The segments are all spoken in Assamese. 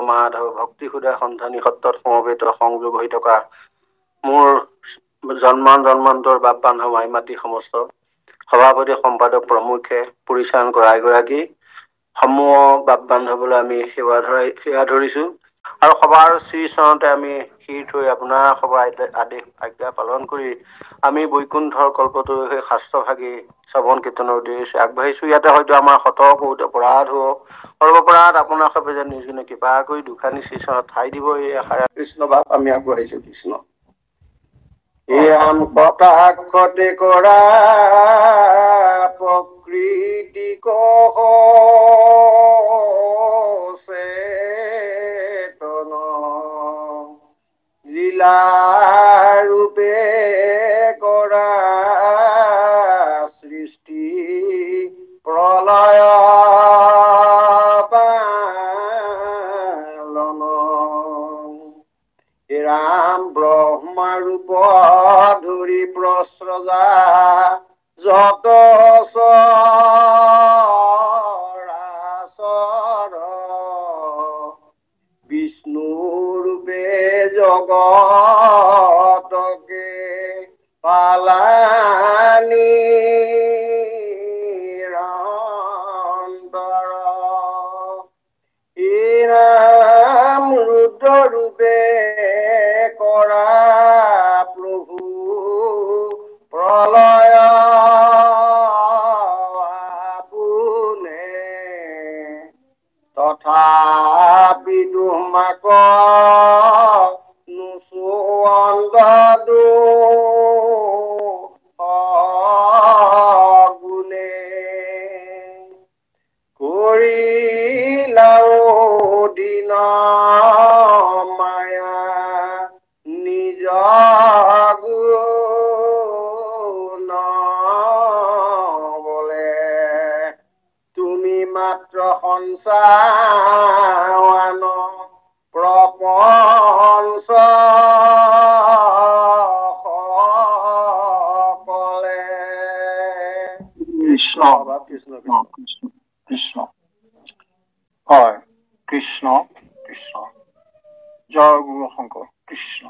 মাধৱ ভক্তি সুধা সন্ধানী সত্ৰত সমবেত সংযোগ হৈ থকা মোৰ জন্মান্তৰ বাপ বান্ধৱ মাই মাটি সমস্ত সভাপতি সম্পাদক প্ৰমুখ্যে পৰিচালন কৰা এগৰাকী সমূহ বাপ বান্ধৱলৈ আমি সেৱা ধৰিছো আৰু সভাৰ শ্ৰীচৰণতে আমি শিৰ থৈ আপোনাৰ সভাৰ আদেশ আজ্ঞা পালন কৰি আমি বৈকুণ্ঠৰ কল্পটো সেই শাস্ত্ৰভাগী শ্ৰৱণ কীৰ্তনৰ উদ্দেশ্যে আগবাঢ়িছো। ইয়াতে হয়তো আমাৰ শত বহুত অপৰাধ হ'ব সৰ্বপৰাধ আপোনাৰ সবে যেন নিজনে কৃপা কৰি দুখানি শ্ৰীচৰণত ঠাই দিব এই আশাৰে কৃষ্ণ বাপ আমি আগবাঢ়িছো। কৃষ্ণ ৰাম কটাক্ষতে কৰা প্ৰকৃতি চেতন লীলা ৰূপে কৰা সৃষ্টি প্ৰলয় পালন ৰাম ব্ৰহ্মা ৰূপ ধৰি প্ৰস্ৰজা যত চৰাচৰ বিষ্ণু ৰূপে জগতকে পালানি ৰাম ৰুদ্ৰ ৰূপে কৰা প্ৰভু প্ৰলয় আপোনে তথাপি তোমাক নোচোৱাত গুণে কৰিলাও দিন মায়া নিজ গুণ বলে তুমি মাত্ৰ সঞ্চাৰন প্ৰপঞ্চ সকলে কৃষ্ণ কৃষ্ণ কৃষ্ণ কৃষ্ণ হয় কৃষ্ণ কৃষ্ণ জয় গুৰু শংকৰ কৃষ্ণ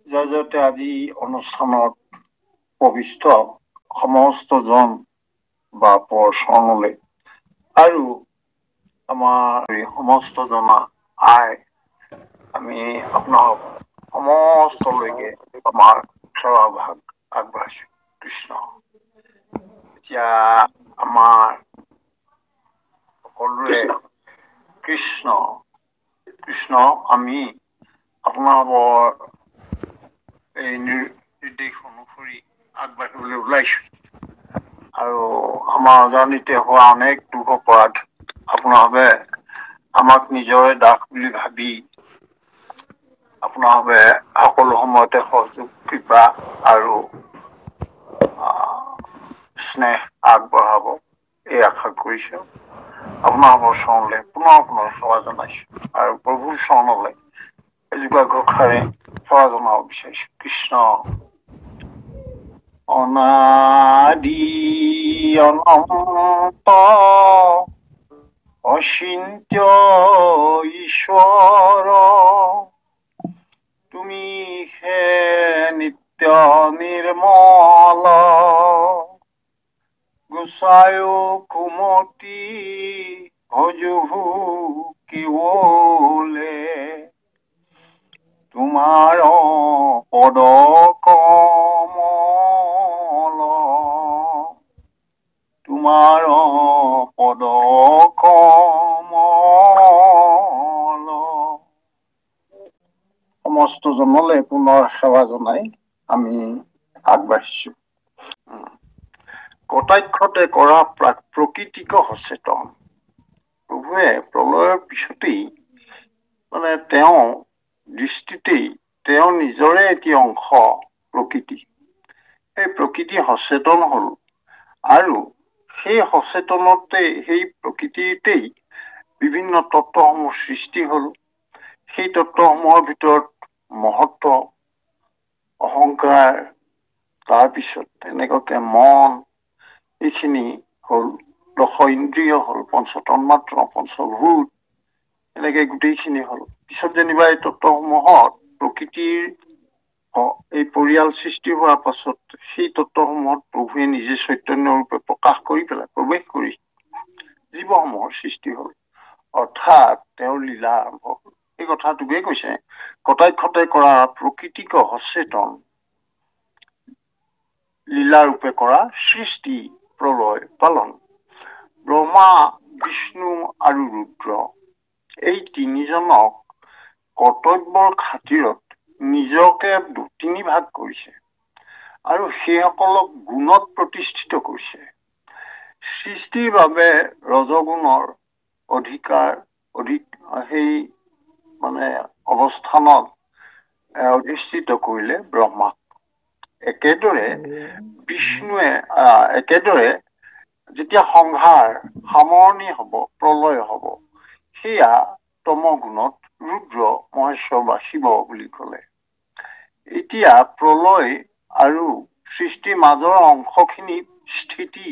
জয়তে আজি অনুষ্ঠানত প্ৰবিষ্ট সমস্ত জন বা চৰণলৈ আৰু আমাৰ সমস্ত জনা আই আমি আপোনাক সমস্তলৈকে আমাৰ সেৱা ভাগ আগবাঢ়িছো। কৃষ্ণ এতিয়া আমাৰ সকলোৰে কৃষ্ণ কৃষ্ণ আমি আপোনালোকৰ এই নিৰ্দেশ অনুসৰি আগবাঢ়িবলৈ ওলাইছো আৰু আমাৰ অজানিতে হোৱা অনেক দুখ অপৰাধ আপোনালোকে আমাক নিজৰে দাস বুলি ভাবি আপোনালোকে সকলো সময়তে সহযোগ কৃপা আৰু স্নেহ আগবঢ়াব এই আশা কৰিছো। আপোনালোকৰ চৰণলৈ পুনৰ সেৱা জনাইছো আৰু প্ৰভুৰ চৰণলৈ এজোপা গছাৰে সেৱা জনাব বিচাৰিছো। কৃষ্ণ অনাদি অনন্ত অচিন্ত্য ঈশ্বৰ তুমি হে নিত্য নিৰ্মল গোসায়ো কুমতি ভজহু কেৱলে তোমাৰ পদ কমল তোমাৰ পদ কমল সমস্ত জনলৈ পুনৰ সেৱা জনাই আমি আগবাঢ়িছো। কটাক্ষতে কৰা প্ৰকৃতিক সচেতন প্ৰভুৱে প্ৰলয়ৰ পিছতেই মানে তেওঁ দৃষ্টিতেই তেওঁ নিজৰে এটি অংশ প্ৰকৃতি সেই প্ৰকৃতি সচেতন হল আৰু সেই সচেতনতে সেই প্ৰকৃতিতেই বিভিন্ন তত্ত্বসমূহ সৃষ্টি হল। সেই তত্ত্বসমূহৰ ভিতৰত মহত্ব অহংকাৰ তাৰপিছত তেনেকুৱাকে মন এইখিনি হল দশ ইন্দ্ৰিয় হল পঞ্চতন্মাত্ৰ পঞ্চভূত এনেকে গোটেইখিনি হ'ল। পিছত যেনিবা এই তত্ত্বসমূহত প্ৰকৃতিৰ এই পৰিয়াল সৃষ্টি হোৱাৰ পাছত সেই তত্ত্বসমূহত প্ৰভুৱে নিজে চৈতন্য ৰূপে প্ৰকাশ কৰি পেলাই প্ৰৱেশ কৰি জীৱসমূহৰ সৃষ্টি হ'ল, অৰ্থাৎ তেওঁৰ লীলা আৰম্ভ হ'ল। এই কথাটোকে কৈছে, কটাক্ষতে কৰা প্ৰকৃতিক সচেতন লীলাৰূপে কৰা সৃষ্টি প্ৰলয় পালন। ব্ৰহ্মা, বিষ্ণু আৰু ৰুদ্ৰ এই তিনিজনক কৰ্তব্যৰ খাতিৰত নিজকে তিনি ভাগ কৰিছে আৰু সেইসকলক গুণত প্ৰতিষ্ঠিত কৰিছে। সৃষ্টিৰ বাবে ৰজগুণৰ অধিক সেই মানে অৱস্থানত অধিষ্ঠিত কৰিলে ব্ৰহ্মাক। একেদৰে একেদৰে যেতিয়া সংহাৰ সামৰণি হব, প্ৰলয় হব, সেয়া তমগুণত ৰুদ্ৰ, মহেশ্বৰ বা শিৱ বুলি কলে। এতিয়া প্ৰলয় আৰু সৃষ্টিৰ মাজৰ অংশখিনি স্থিতি,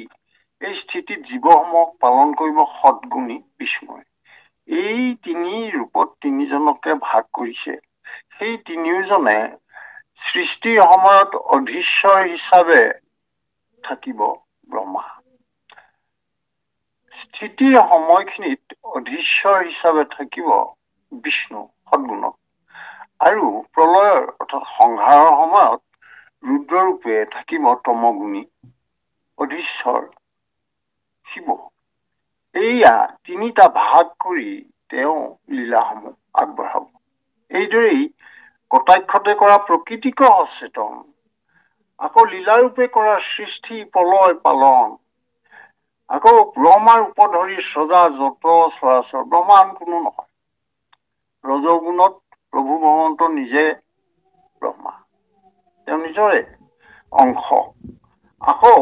এই স্থিতিত জীৱসমূহক পালন কৰিব সদগুণী বিষ্ণুৱে। এই তিনি ৰূপত তিনিজনকে ভাগ কৰিছে। সেই তিনিওজনে সৃষ্টিৰ সময়ত অধীশ্বৰ হিচাপে থাকিব ব্ৰহ্মা। স্থিতিৰ সময়খিনিত অধীশ্বৰ হিচাপে থাকিব বিষ্ণু সদগুণত, আৰু প্ৰলয়ৰ অৰ্থাৎ সংহাৰৰ সময়ত ৰুদ্ৰৰূপে থাকিব তমগুণী অধীশ্বৰ শিৱ। এইয়া তিনিটা ভাগ কৰি তেওঁ লীলাসমূহ আগবঢ়াব। এইদৰেই কটাক্ষতে কৰা প্ৰকৃতিক সচেতন, আকৌ লীলাৰূপে কৰা সৃষ্টি প্ৰলয় পালন, আকৌ ব্ৰহ্মাৰ উপধৰি সজা যত চৰাচৰ, ব্ৰহ্মা আন কোনো নহয়। ৰজগুণত প্ৰভু ভগৱন্ত নিজে ব্ৰহ্মা, তেওঁ নিজৰে অংশ। আকৌ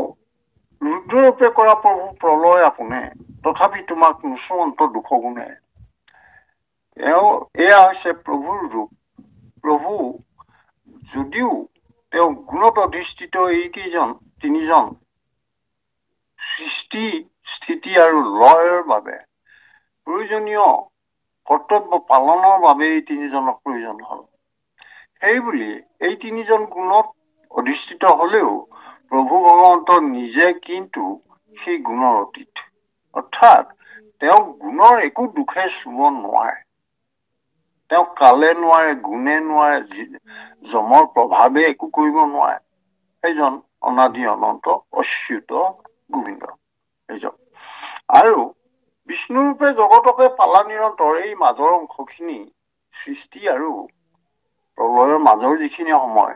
ৰুদ্ৰৰূপে কৰা প্ৰভু প্ৰলয় আপোনে, তথাপি তোমাক নুচুৱন্ত দুখগুণে। এয়া হৈছে প্ৰভুৰ ৰূপ। প্ৰভু যদিও তেওঁ গুণত অধিষ্ঠিত এইকেইজন তিনিজন সৃষ্টি, স্থিতি আৰু লয়ৰ বাবে প্ৰয়োজনীয় কৰ্তব্য পালনৰ বাবে এই তিনিজনক প্ৰয়োজন হল। সেইবুলি এই তিনিজন গুণত অধিষ্ঠিত হলেও প্ৰভু ভগৱন্ত নিজে কিন্তু সেই গুণৰ অতীত, অৰ্থাৎ তেওঁক গুণৰ একো দুখে চুব নোৱাৰে। তেওঁক কালে নোৱাৰে, গুণে নোৱাৰে, যমৰ প্ৰভাৱে একো কৰিব নোৱাৰে। সেইজন অনাদি অনন্ত অচ্যুত গোবিন্দ সেইজন। আৰু বিষ্ণুৰূপে জগতকে পালা নিৰন্তৰ এই মাজৰ অংশখিনি সৃষ্টি আৰু প্ৰলয়ৰ মাজৰ যিখিনি সময়,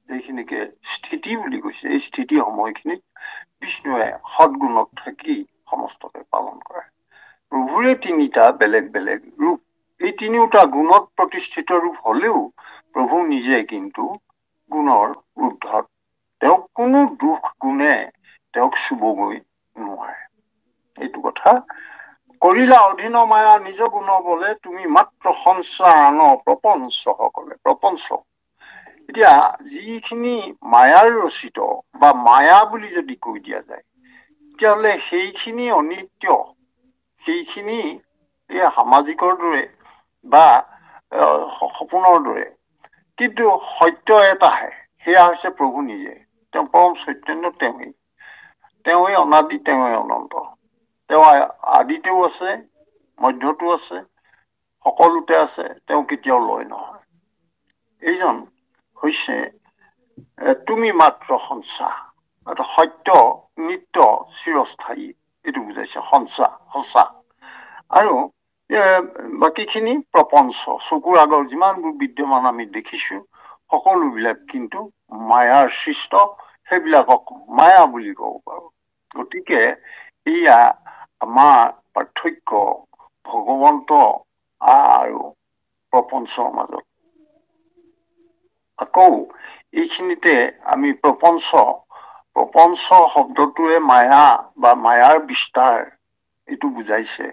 এইখিনিকে স্থিতি বুলি কৈছে। এই স্থিতি সময়খিনিত বিষ্ণুৱে সদগুণত থাকি সমস্তকে পালন কৰে। প্ৰভুৰে তিনিটা বেলেগ বেলেগ ৰূপ। এই তিনিওটা গুণত প্ৰতিষ্ঠিত ৰূপ হলেও প্ৰভু নিজে কিন্তু গুণৰ ঊৰ্ধ্বত। তেওঁক কোনো দুখ গুণে তেওঁক চুবগৈ নোৱাৰে। এইটো কথা কৰিলা অধীন মায়া নিজ গুণ বলে, তুমি মাত্ৰ সঞ্চাৰ আন প্ৰপঞ্চ সকলে। প্ৰপঞ্চ, এতিয়া যিখিনি মায়াৰ ৰচিত বা মায়া বুলি যদি কৈ দিয়া যায়, তেতিয়াহলে সেইখিনি অনিত্য, সেইখিনি এই সামাজিকৰ দৰে বা সপোনৰ দৰে। কিন্তু সত্য এটাহে, সেয়া হৈছে প্ৰভু নিজে। তেওঁ পৰম চৈতন্য, তেওঁৱেই অনাদি, তেওঁৱেই অনন্ত। তেওঁ আদিতেও আছে, মধ্যতো আছে, সকলোতে আছে, তেওঁ কেতিয়াও লয় নহয়। এইজন হৈছে তুমি মাত্ৰ সঞ্চা, সত্য, নিত্য, চিৰস্থায়ী, এইটো বুজাইছে সঞ্চা, সঁচা। আৰু বাকীখিনি প্ৰপঞ্চ, চকুৰ আগৰ যিমানবোৰ বিদ্যমান আমি দেখিছো, সকলোবিলাক কিন্তু মায়াৰ সৃষ্ট, সেইবিলাকক মায়া বুলি কব পাৰো। গতিকে এয়া আমাৰ পাৰ্থক্য ভগৱন্ত আৰু প্ৰপঞ্চৰ মাজত। আকৌ এইখিনিতে আমি প্ৰপঞ্চ শব্দটোৱে মায়া বা মায়াৰ বিস্তাৰ, এইটো বুজাইছে।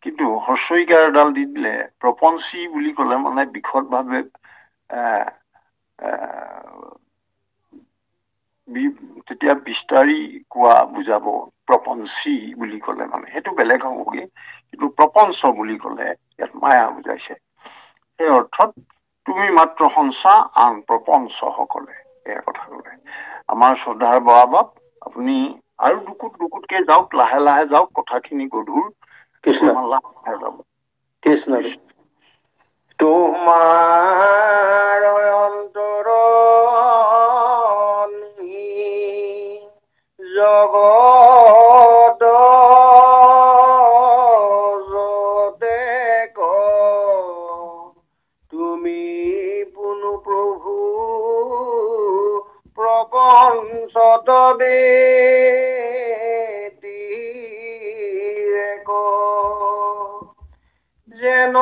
কিন্তু হস্ৰ ই গাৰ এডাল দি দিলে, প্ৰপঞ্চী বুলি কলে মানে বিশদ ভাৱে তেতিয়া বিস্তাৰি কোৱা বুজাব। প্ৰপঞ্চী বুলি কলে মানে সেইটো বেলেগ হ'বগে, কিন্তু প্ৰপঞ্চ বুলি কলে ইয়াত মায়া বুজাইছে। সেই অৰ্থত তুমি মাত্ৰ সঞ্চা আন প্ৰপঞ্চ সকলে, এয়া কথা কলে। আমাৰ শ্ৰদ্ধাৰ বৰাবাপ, আপুনি আৰু দুকুটকে যাওক, লাহে লাহে যাওক, কথাখিনি গধুৰ, কৃষ্ণ লাহে যাব। কৃষ্ণ। তোমাৰ অন্তৰ জগত যতে ক তুমি পুনু প্ৰভু প্ৰপঞ্চত যেন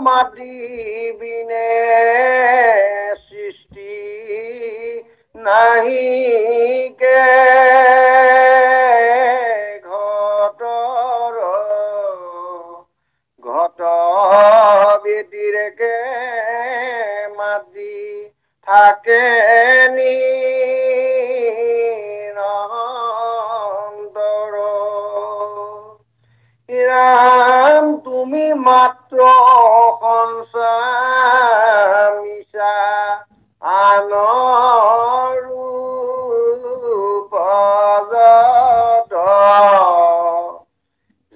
মাটি বিনে সৃষ্টি নাহিকে ঘটৰ ঘট ব্যতিৰেকে মাটি থাকে নিৰন্তৰ। ৰাম তুমি মাত্ৰ সঞ্চা মিছা আনৰু পজত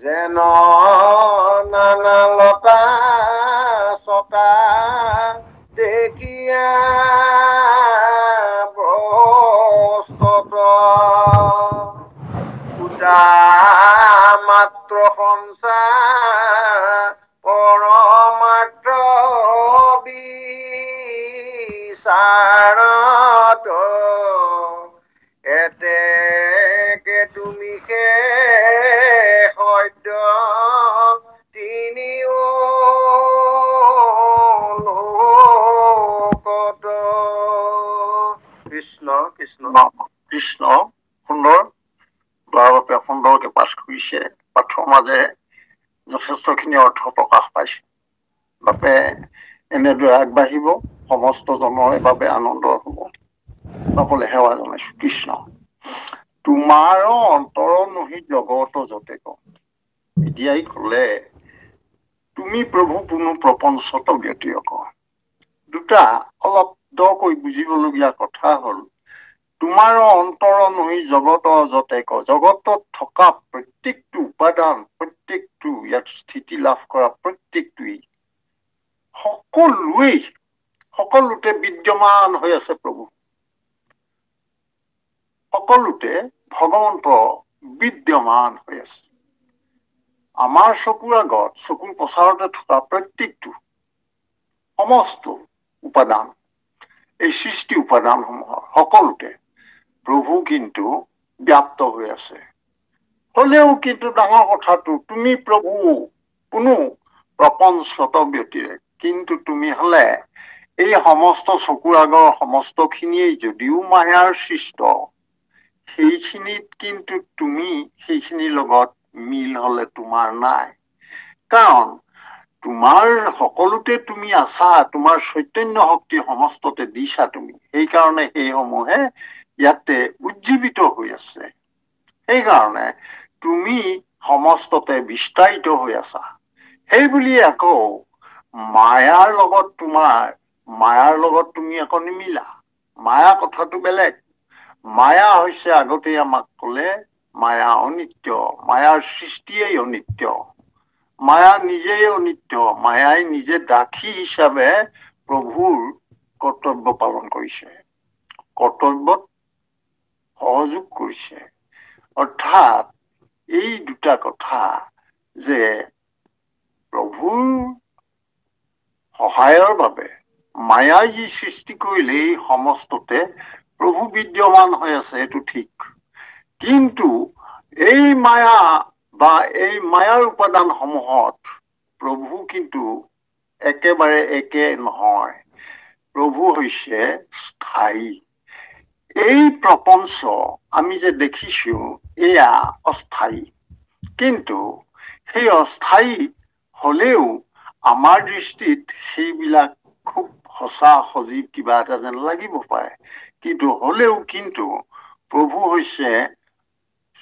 যেন নানা লতা ছটা দেখিয়া প্ৰস্তুত উদা মাত্ৰ সঞ্চা পৰমাৰ্থ বিচাৰত এতেকে তুমি সদ্য তিনিও লোকত। কৃষ্ণ কৃষ্ণ কৃষ্ণ। সুন্দৰ, বাৰবাপে সুন্দৰকে পাঠ কৰিছে। পাঠৰ মাজে যথেষ্টখিনি অৰ্থ প্ৰকাশ পাইছে। বাপে এনেদৰে আগবাঢ়িব, সমস্ত জনৰে বাবে আনন্দৰ হ'ব। সকলে সেৱা জনাইছো। কৃষ্ণ। তোমাৰ অন্তৰ নহি জগত যতে ক। এতিয়াই কলে তুমি প্ৰভু পুনু প্ৰপঞ্চত ব্যতিৰেক। দুটা অলপ দকৈ বুজিবলগীয়া কথা হ'ল, তোমাৰ অন্তৰ নহি জগত যতে ক। জগতত থকা প্ৰত্যেকটো উপাদান, প্ৰত্যেকটো ইয়াত স্থিতি লাভ কৰা প্ৰত্যেকটোৱেই, সকলোতে বিদ্যমান হৈ আছে প্ৰভু। সকলোতে ভগৱন্ত বিদ্যমান হৈ আছে। আমাৰ চকুৰ আগত, চকুৰ পচাৰতে থকা প্ৰত্যেকটো সমস্ত উপাদান, এই সৃষ্টি উপাদানসমূহৰ সকলোতে প্ৰভু কিন্তু ব্যাপ্ত হৈ আছে। হলেও কিন্তু ডাঙৰ কথাটো, তুমি প্ৰভু কোনো প্ৰপঞ্চত ব্যতিৰেক। কিন্তু তুমি হলে এই সমস্ত চকুৰ আগৰ সমস্ত খিনিয়েই যদিও মায়াৰ সৃষ্ট, সেইখিনিত কিন্তু তুমি সেইখিনিৰ লগত মিল হলে তোমাৰ নাই। কাৰণ তোমাৰ সকলোতে তুমি আছা, তোমাৰ চৈতন্য শক্তি সমস্ততে দিছা তুমি, সেইকাৰণে সেইসমূহে ইয়াতে উজ্জীৱিত হৈ আছে। সেইকাৰণে তুমি সমস্ততে বিস্তাৰিত হৈ আছা। সেই বুলি আকৌ মায়াৰ লগত তুমি আকৌ নিমিলা। মায়া কথাটো বেলেগ। মায়া হৈছে, আগতেই আমাক কলে, মায়া অনিত্য, মায়াৰ সৃষ্টিয়েই অনিত্য, মায়া নিজেই অনিত্য। মায়াই নিজে দাসী হিচাপে প্ৰভুৰ কৰ্তব্য পালন কৰিছে, কৰ্তব্যত সহযোগ কৰিছে। অৰ্থাৎ এই দুটা কথা, যে প্ৰভুৰ সহায়ৰ বাবে মায়াই যি সৃষ্টি কৰিলে, এই সমস্ততে প্ৰভু বিদ্যমান হৈ আছে, এইটো ঠিক। কিন্তু এই মায়া বা এই মায়াৰ উপাদান সমূহত প্ৰভু কিন্তু একেবাৰে একে নহয়। প্ৰভু হৈছে স্থায়ী। এই প্ৰপঞ্চ আমি যে দেখিছো, এয়া অস্থায়ী। কিন্তু সেই অস্থায়ী হলেও আমাৰ দৃষ্টিত সেইবিলাক খুব সঁচা সজীৱ কিবা এটা যেন লাগিব পাৰে। কিন্তু হলেও কিন্তু প্ৰভু হৈছে,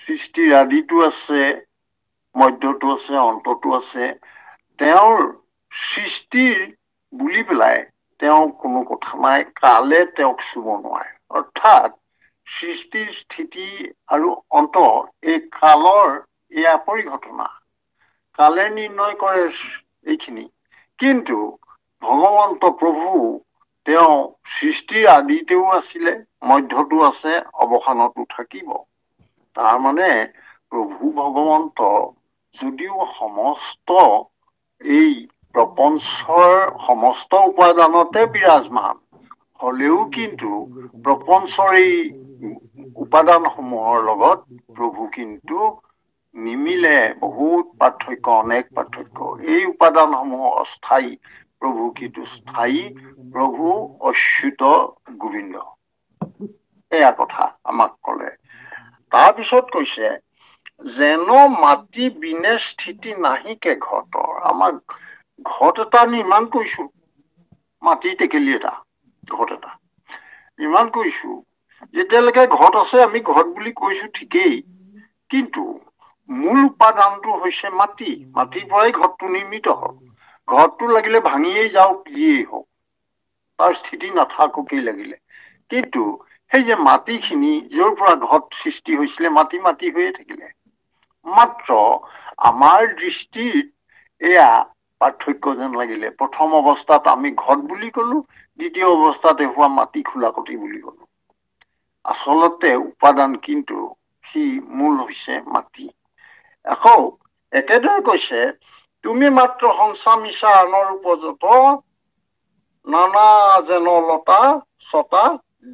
সৃষ্টিৰ আদিটো আছে, মধ্যটো আছে, অন্তটো আছে। তেওঁৰ সৃষ্টিৰ বুলি পেলাই তেওঁ কোনো কথা নাই, কালে তেওঁক চুব নোৱাৰে। অৰ্থাৎ সৃষ্টিৰ স্থিতি আৰু অন্ত এই কালৰ এয়া পৰিঘটনা, কালে নিৰ্ণয় কৰে এইখিনি। কিন্তু ভগৱন্ত প্ৰভু তেওঁ সৃষ্টিৰ আদিতেও আছিলে, মধ্যতো আছে, অৱসানতো থাকিব। তাৰমানে প্ৰভু ভগৱন্ত যদিও সমস্ত এই প্ৰপঞ্চৰ সমস্ত উপাদানতে বিৰাজমান, হলেও কিন্তু প্ৰপঞ্চৰ এই উপাদানসমূহৰ লগত প্ৰভু কিন্তু নিমিলে, বহুত পাৰ্থক্য, অনেক পাৰ্থক্য। এই উপাদানসমূহ অস্থায়ী, প্ৰভু কিন্তু স্থায়ী, প্ৰভু অচ্যুত গোবিন্দ। এয়া কথা আমাক কলে। তাৰপিছত কৈছে যেন মাটি বিনে স্থিতি নাহিকে ঘটৰ। আমাক ঘট এটা নিৰ্মাণ কৰিছো, মাটিৰ টেকেলি এটা, ঘট এটা নিৰ্মাণ কৰিছো। যেতিয়ালৈকে ঘট আছে আমি ঘট বুলি কৈছো ঠিকেই, কিন্তু মূল উপাদানটো হৈছে মাটি। মাটিৰ পৰাই ঘটটো নিৰ্মিত হওক। ঘটটো লাগিলে ভাঙিয়েই যাওক, যিয়েই হওক, তাৰ স্থিতি নাথাককেই লাগিলে, কিন্তু সেই যে মাটিখিনি য'ৰ পৰা ঘট সৃষ্টি হৈছিলে, মাটি মাটি হৈয়ে থাকিলে। মাত্ৰ আমাৰ দৃষ্টিত এয়া পাৰ্থক্য যেন লাগিলে। প্ৰথম অৱস্থাত আমি ঘট বুলি কলো, দ্বিতীয় অৱস্থাত হোৱা মাটি খোলাকটি বুলি কলো। আচলতে উপাদান কিন্তু সি মূল হৈছে মাটি। আকৌ একেদৰে কৈছে তুমি মাত্ৰ সংসা মিছা আনৰ উপজত, নানা যেন লতা ছটা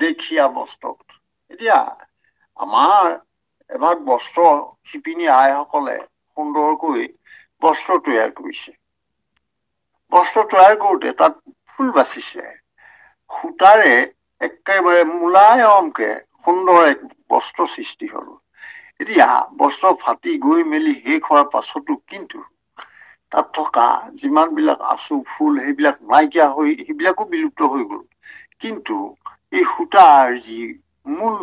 দেখিয়া বস্ত্ৰত। এতিয়া আমাৰ এভাগ বস্ত্ৰ শিপিনী আইসকলে সুন্দৰকৈ বস্ত্ৰ তৈয়াৰ কৰিছে। বস্ত্ৰ তৈয়াৰ কৰোতে তাত ফুল বাচিছে, সূতাৰে একেবাৰে মোলায়মকে সুন্দৰ এক বস্ত্ৰ সৃষ্টি হল। এতিয়া বস্ত্ৰ ফাটি গৈ মেলি শেষ হোৱাৰ পাছতো কিন্তু তাত থকা যিমান বিলাক আঁচু ফুল সেইবিলাক নাইকিয়া হৈ, সেইবিলাকো বিলুপ্ত হৈ গল। কিন্তু এই সূতাৰ যি মূল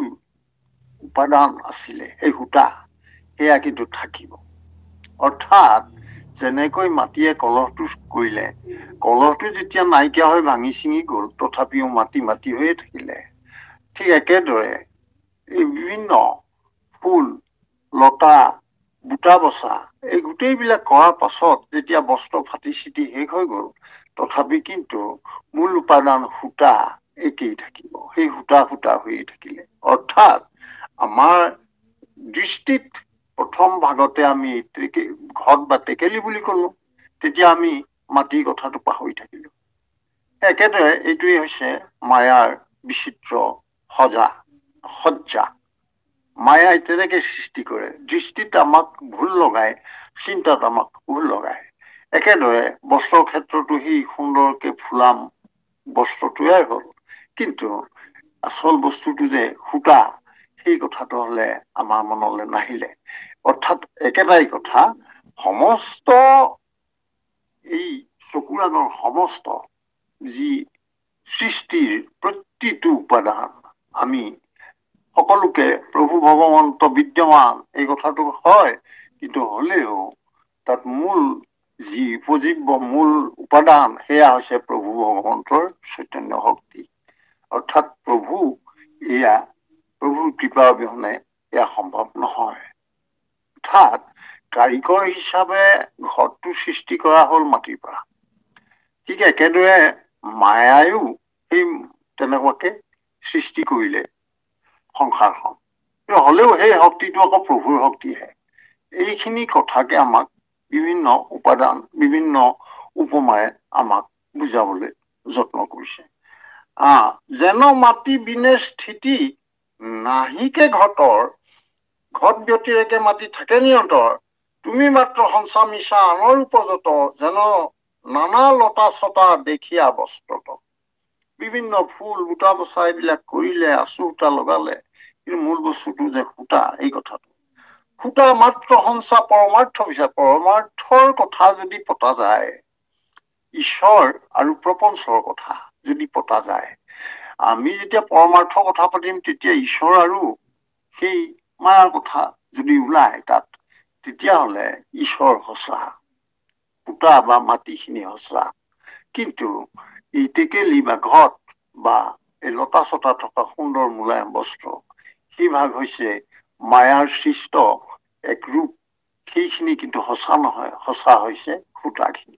উপাদান আছিলে, এই সূতা, সেয়া কিন্তু থাকিব। অৰ্থাৎ যেনেকৈ মাটিয়ে কলহটো কৰিলে, কলহটো যেতিয়া নাইকিয়া হৈ ভাঙি চিঙি গল, তথাপিও মাটি মাটি হৈয়ে থাকিলে। ঠিক একেদৰে এই বিভিন্ন ফুল, লতা, বুটা বচা, এই গোটেইবিলাক কৰাৰ পাছত যেতিয়া বস্ত্ৰ ফাটি চিটি শেষ হৈ গল, তথাপি কিন্তু মূল উপাদান সূতা একেই থাকিব, সেই সূতা সূতা হৈয়ে থাকিলে। অৰ্থাৎ আমাৰ দৃষ্টিত প্ৰথম ভাগতে আমি ঘট বা টেকেলি বুলি কলো, তেতিয়া আমি মাটিৰ কথাটো পাহৰি থাকিলো। একেদৰে এইটোৱেই হৈছে মায়াৰ বিচিত্ৰ সজ্জা। মায়াই তেনেকে সৃষ্টি কৰে, দৃষ্টিত আমাক ভুল লগাই, চিন্তাত আমাক ভুল লগায়। একেদৰে বস্ত্ৰৰ ক্ষেত্ৰতো সি সুন্দৰকে ফুলাম বস্ত্ৰ তৈয়াৰ হল, কিন্তু আচল বস্তুটো যে সূতা, সেই কথাটো হলে আমাৰ মনলৈ নাহিলে। অৰ্থাৎ একেটাই কথা, সমস্ত এই চকুৰ আগৰ সমস্ত যি সৃষ্টিৰ প্ৰতিটো উপাদান আমি সকলোকে প্ৰভু ভগৱন্ত বিদ্যমান, এই কথাটো হয়, কিন্তু হলেও তাত মূল যি উপজীব্য মূল উপাদান, সেয়া হৈছে প্ৰভু ভগৱন্তৰ চৈতন্য শক্তি। অৰ্থাৎ এয়া প্ৰভুৰ কৃপা অবিহনে এয়া সম্ভৱ নহয়। অৰ্থাৎ কাৰিকৰ হিচাপে ঘৰটো সৃষ্টি কৰা হল মাটিৰ পৰা, ঠিক একেদৰে মায়ায়ো সেই তেনেকুৱাকে সৃষ্টি কৰিলে সংসাৰখন। হলেও সেই শক্তিটো আকৌ প্ৰভুৰ শক্তিহে। এইখিনি কথাকে আমাক বিভিন্ন উপাদান, বিভিন্ন উপমাৰে আমাক বুজাবলৈ যত্ন কৰিছে। যেন মাটি বিনে স্থিতি নাহিকে ঘটৰ, ঘট ব্যতিৰেকে মাটি থাকে নিয়ন্তৰ, তুমি মাত্ৰ সংসা মিছা আনৰ উপজত, যেন নানা লতা ছটা দেখিয়া বস্ত্ৰত। বিভিন্ন ফুল বুটা বচা এইবিলাক কৰিলে, আঁচু সূতা লগালে, কিন্তু মূল বস্তুটো যে সূতা, এই কথাটো সূতা মাত্ৰ সংসা পৰমাৰ্থ বিচাৰ। পৰমাৰ্থৰ কথা যদি পতা যায়, ঈশ্বৰ আৰু প্ৰপঞ্চৰ কথা যদি পতা যায়, আমি যেতিয়া পৰমাৰ্থৰ কথা পাতিম, তেতিয়া ঈশ্বৰ আৰু সেই মায়াৰ কথা যদি ওলাই তাত, তেতিয়াহলে ঈশ্বৰ সঁচা, পোতা বা মাটিখিনি সঁচা, কিন্তু এই টেকেলি বা ঘট বা এই লতা চতা থকা সুন্দৰ মোলায়ম বস্ত্ৰ সেই ভাগ হৈছে মায়াৰ সৃষ্ট এক ৰূপ। সেইখিনি কিন্তু সঁচা নহয়, সঁচা হৈছে সূতাখিনি।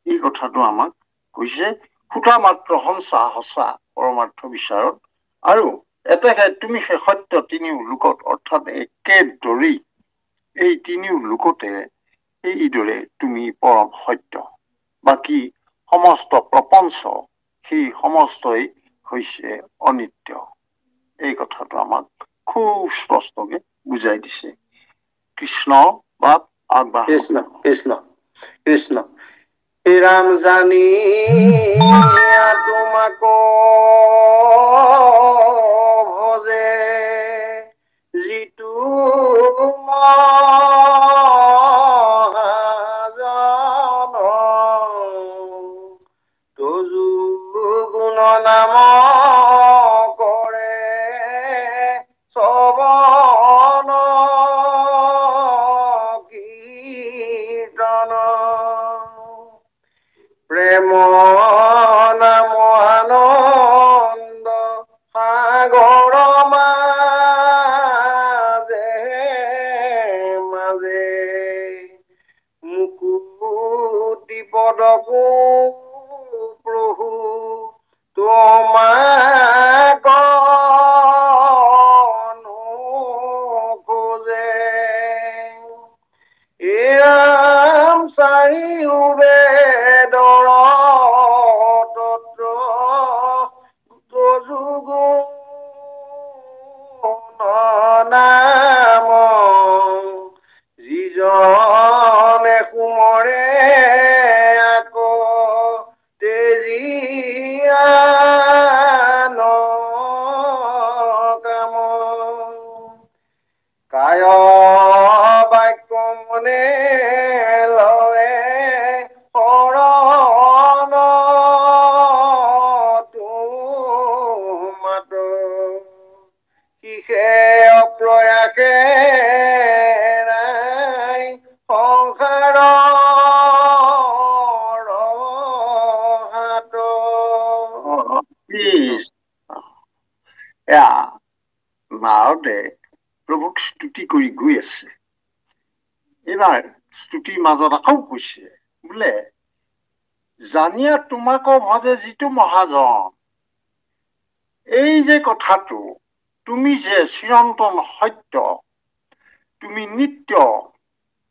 এই কথাটো আমাক কৈছে। সূতা মাত্ৰ সঁচা সঁচা পৰমাৰ্থ বিচাৰত। আৰু এতেকে তুমি সেই সত্য তিনিও লোকত, অৰ্থাৎ একেদৰেই এই তিনিও লোকতে এইদৰে তুমি পৰম সত্য। বাকী সমস্ত প্ৰপঞ্চ সেই সমস্তই হৈছে অনিত্য। এই কথাটো আমাক খুব স্পষ্টকে বুজাই দিছে। কৃষ্ণ বাপ আগবাঢ়ক। কৃষ্ণ কৃষ্ণ কৃষ্ণ। হে ৰাম জানি তোমাকো ভজে, যিটো মহাজন তজু গুণ নাম কৰে শ্ৰৱণ কীৰ্তন, প্ৰেম নাম আনন্দ সাগৰ মাজে মাজে, মুকুতি পদকো প্ৰভু তোমাক খোজে। এৰাম চাৰিও বেদৰ তত্ত্ব তজুগুণ নাম, যিজনে সুমৰে আকৌ তেজীয়ান কাম, কায় বাক্য মনে লয়ে শৰণ তোমাত, কিসে অপ্ৰয়াসে নাই সংসাৰৰ হাত। এয়া নাৰদে প্ৰভুক স্তুতি কৰি গৈ আছে। এইবাৰ স্তুতিৰ মাজত আকৌ কৈছে বোলে, জানিয়া তোমাকো ভজে যিটো মহাজন। এই যে কথাটো, তুমি যে চিৰন্তন সত্য, তুমি নিত্য,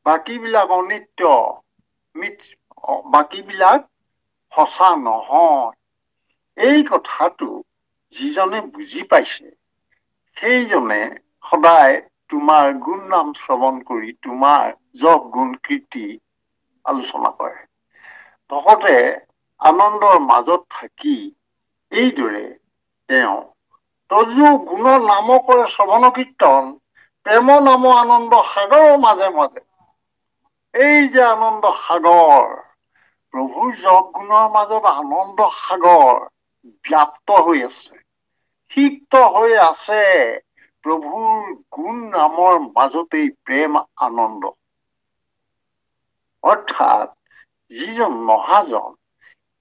বাকীবিলাক অনিত্য, বাকীবিলাক সঁচা নহয়, এই কথাটো যিজনে বুজি পাইছে সেইজনে সদায় তোমাৰ গুণ নাম শ্ৰৱণ কৰি তোমাৰ যশ গুণ কীৰ্তি আলোচনা কৰে। ভকতে আনন্দৰ মাজত থাকি এইদৰে তেওঁ তজু গুণ নাম কৰে শ্ৰৱণ কীৰ্তন, প্ৰেম নাম আনন্দ সাগৰৰ মাজে মাজে। এই যে আনন্দ সাগৰ, প্ৰভুৰ যশ গুণৰ মাজত আনন্দ সাগৰ ব্যাপ্ত হৈ আছে, সিক্ত হৈ আছে। প্ৰভুৰ গুণ নামৰ মাজতেই প্ৰেম আনন্দ। অৰ্থাৎ যিজন মহাজন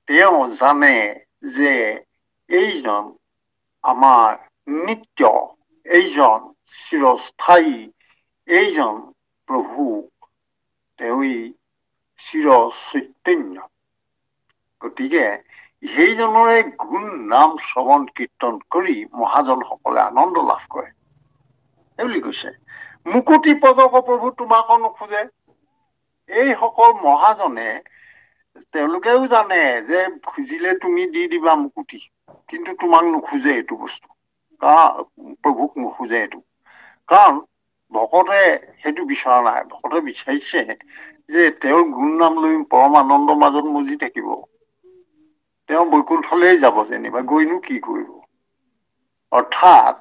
তেওঁ জানে যে এইজন আমাৰ নিত্য, এইজন চিৰস্থায়ী, এইজন প্ৰভু, তেওঁই চিৰ চৈতন্য। গতিকে সেইজনৰে গুণ নাম শ্ৰৱণ কীৰ্তন কৰি মহাজনসকলে আনন্দ লাভ কৰে। এই বুলি কৈছে, মুকুতি পদক প্ৰভু তোমাকো নোখোজে। এইসকল মহাজনে তেওঁলোকেও জানে যে খুজিলে তুমি দি দিবা মুকুতি, কিন্তু তোমাক নোখোজে এইটো বস্তু, প্ৰভুক নোখোজে এইটো। কাৰণ ভকতে সেইটো বিচৰা নাই। ভকতে বিচাৰিছে যে তেওঁৰ গুণ নাম লৈ পৰম আনন্দৰ মাজত মজি থাকিব। তেওঁ বৈকুণ্ঠলৈ যাব, যেনিবা গৈনো কি কৰিব। অৰ্থাৎ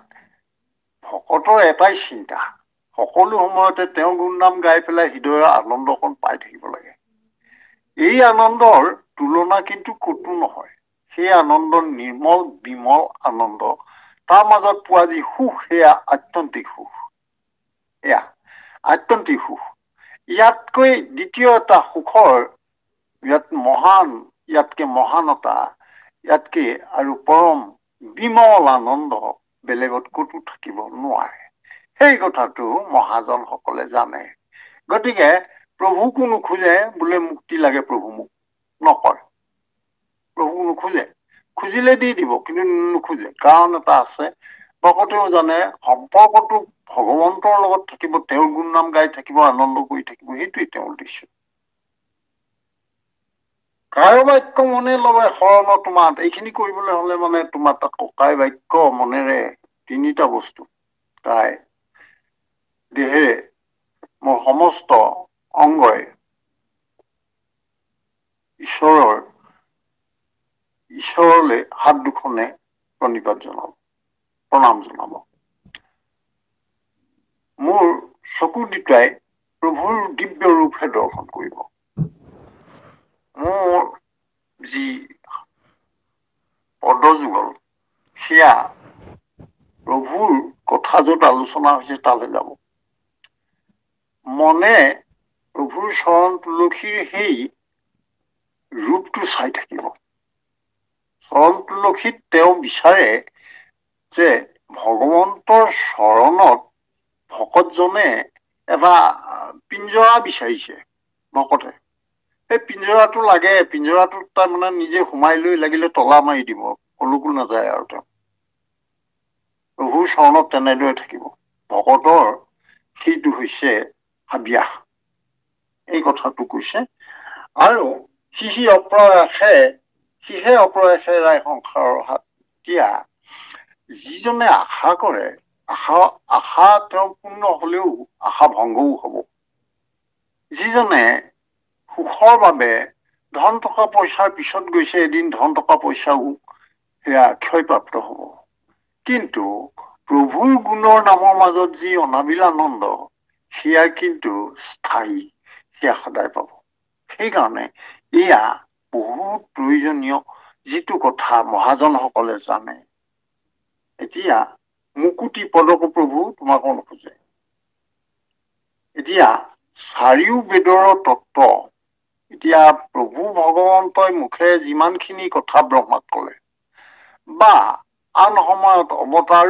ভকতৰ এটাই চিন্তা, সকলো সময়তে তেওঁ গুণ নাম গাই পেলাই হৃদয়ৰ আনন্দকণ পাই থাকিব লাগে। এই আনন্দৰ তুলনা কিন্তু ক'তো নহয়। সেই আনন্দ নিৰ্মল বিমল আনন্দ, তাৰ মাজত পোৱা যি সুখ, সেয়া আত্যন্তিক সুখ। এয়া আত্যন্তিক সুখ। ইয়াতকৈ দ্বিতীয় এটা সুখৰ ইয়াতকে মহানতা, ইয়াতকে আৰু পৰম বিমল আনন্দ বেলেগত ক'তো থাকিব নোৱাৰে। সেই কথাটো মহাজনসকলে জানে। গতিকে প্ৰভুকো নোখোজে বোলে মুক্তি লাগে প্ৰভু মোক, নকয়। প্ৰভু নোখোজে, খুজিলে দি দিব, কিন্তু নোখোজে। কাৰণ এটা আছে, ভকতেও জানে সম্পৰ্কটো ভগৱন্তৰ লগত থাকিব, তেওঁৰ গুণ নাম গাই থাকিব, আনন্দ কৰি থাকিব, সেইটোৱে তেওঁৰ উদ্দেশ্য। কায় বাক্য মনে লয় শৰণ তোমাৰ, এইখিনি কৰিবলৈ হলে মানে তোমাৰ তাত কায় বাক্য মনেৰে তিনিটা বস্তু। তাই দেহে মোৰ সমস্ত অংগই ঈশ্বৰলৈ হাত দুখনে প্ৰণিপাত জনাব, প্ৰণাম জনাব। মোৰ চকু দুটাই প্ৰভুৰ দিব্য ৰূপহে দৰ্শন কৰিব। মোৰ যি পদযুগল সেয়া প্ৰভুৰ কথা য'ত আলোচনা হৈছে তালৈ যাব। মনে প্ৰভুৰ চৰণ তুলসীৰ সেই ৰূপটো চাই থাকিব। চৰণ তুলসীত তেওঁ বিচাৰে যে ভগৱন্তৰ চৰণত ভকতজনে এটা পিঞ্জৰা বিচাৰিছে ভকতে। সেই পিঞ্জৰাটো লাগে, পিঞ্জৰাটোত তাৰমানে নিজে সোমাই লৈ লাগিলে তলা মাৰি দিব, কলৈকো নাযায় আৰু তেওঁ। প্ৰভুৰ চৰণত তেনেদৰে থাকিব। ভকতৰ সেইটো হৈছে হাবিয়াস, এই কথাটো কৈছে। আৰু সিহে অপ্ৰয়াসে ৰায় সংসাৰৰ হাত। এতিয়া যিজনে আশা কৰে, আশা তেওঁ পূৰ্ণ হলেও আশা ভংগও হব। যিজনে সুখৰ বাবে ধন টকা পইচাৰ পিছত গৈছে, এদিন ধন টকা পইচাও সেয়া ক্ষয়প্ৰাপ্ত হব। কিন্তু প্ৰভুৰ গুণৰ নামৰ মাজত যি অনাবিল আনন্দ, সেয়া কিন্তু স্থায়ী, সেয়া সদায় পাব। সেইকাৰণে এয়া বহুত প্ৰয়োজনীয় যিটো কথা মহাজনসকলে জানে। এতিয়া মুকুতি পদক প্ৰভু তোমাকো নোখোজে। এতিয়া চাৰিও বেদৰ তত্ত্ব, এতিয়া প্ৰভু ভগৱন্তই মুখেৰে যিমানখিনি কথা ব্ৰহ্মাক কলে, বা আন সময়ত অৱতাৰ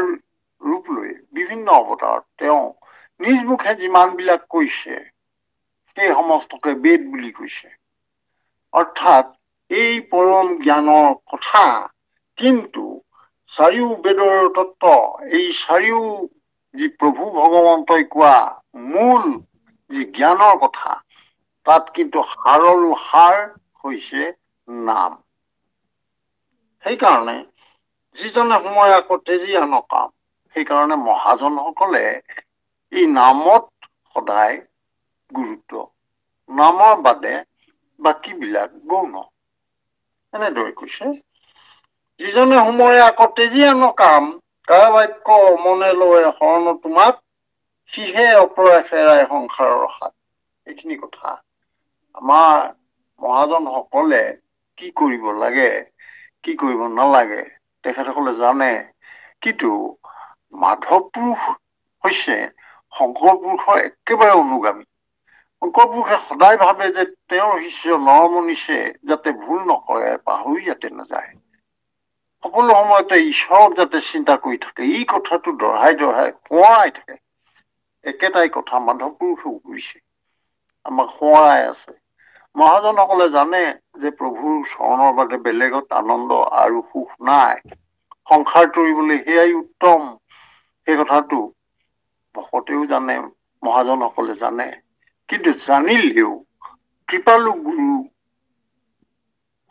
ৰূপ লৈ বিভিন্ন অৱতাৰত তেওঁ নিজ মুখে যিমান বিলাক কৈছে, সেই সমস্তকে বেদ বুলি কৈছে। অৰ্থাৎ এই পৰম জ্ঞানৰ কথা। কিন্তু চাৰিও বেদৰ তত্ত্ব, এই চাৰিও যি প্ৰভু ভগৱন্তই কোৱা মূল যি জ্ঞানৰ কথা, তাত কিন্তু সাৰৰো সাৰ হৈছে নাম। সেইকাৰণে যিজনে সময় আকৌ তেজি আনক কাম, সেইকাৰণে মহাজনসকলে এই নামত সদায় গুৰুত্ব, নামৰ বাদে বাকীবিলাক গৌণ। এনেদৰে কৈছে, যিজনে সময় আকৌ তেজি আনক কাম, কায় বাক্য মনে লয় শৰণ তোমাক, সিহে অপ্ৰয়াসে ৰায় সংসাৰৰ হাত। এইখিনি কথা আমাৰ মহাজনসকলে কি কৰিব লাগে, কি কৰিব নালাগে, তেখেতসকলে জানে। কিন্তু মাধৱ পুৰুষ হৈছে শংকৰ পুৰুষৰ একেবাৰে অনুগামী। শংকৰ পুৰুষে সদায় ভাবে যে তেওঁৰ শিষ্য নৰমনিষে যাতে ভুল নকৰে, পাহৰি যাতে নাযায়, সকলো সময়তে ঈশ্বৰক যাতে চিন্তা কৰি থাকে, এই কথাটো দঢ়াই দঢ়াই সোঁৱৰাই থাকে। একেটাই কথা মাধৱ পুৰুষেও কৰিছে, আমাক সোঁৱৰাই আছে। মহাজনসকলে জানে যে প্ৰভুৰ চৰণৰ বাদে বেলেগত আনন্দ আৰু সুখ নাই, সংসাৰ তৰিবলৈ সেয়াই উত্তম। সেই কথাটো ভকতেও জানে, মহাজনসকলে জানে। কিন্তু জানিলেও কৃপালু গুৰু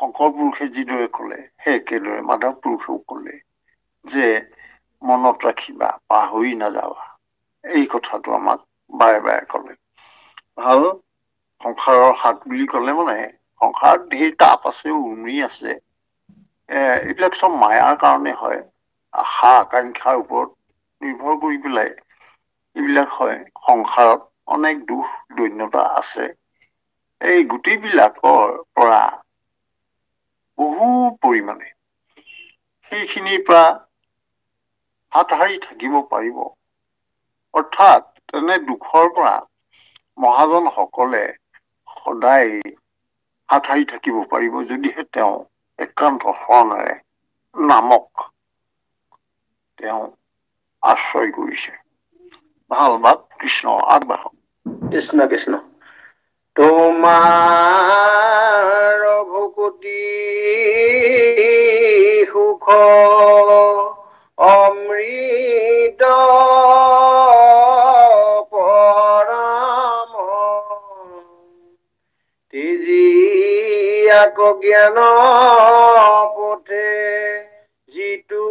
শংকৰ পুৰুষে যিদৰে কলে, সেই একেদৰে মাধৱ পুৰুষেও কলে যে মনত ৰাখিবা, পাহৰি নাযাবা। এই কথাটো আমাক বাৰে বাৰে কলে। ভাল সংসাৰৰ হাত বুলি কলে মানে সংসাৰত ধেৰ তাপ আছে, উৰ্মি আছে, এইবিলাক চব মায়াৰ কাৰণে হয়। আশা আকাংক্ষাৰ ওপৰত নিৰ্ভৰ কৰি পেলাই এইবিলাক হয়। সংসাৰত অনেক দুখ দৈন্যতা আছে। এই গোটেইবিলাকৰ পৰা বহু পৰিমাণে সেইখিনিৰ পৰা হাত সাৰি থাকিব পাৰিব। অৰ্থাৎ তেনে দুখৰ পৰা মহাজনসকলে সদায় হাত সাৰি থাকিব পাৰিব যদিহে তেওঁ একান্ত শৰণেৰে নামক তেওঁ আশ্ৰয় কৰিছে। ভাল বাপ কৃষ্ণ আগবাঢ়ক। কৃষ্ণ কৃষ্ণ। তোমাৰ ভকতি সুখ অমৃত পৰম তিজি আকৌ জ্ঞান পথে যিটো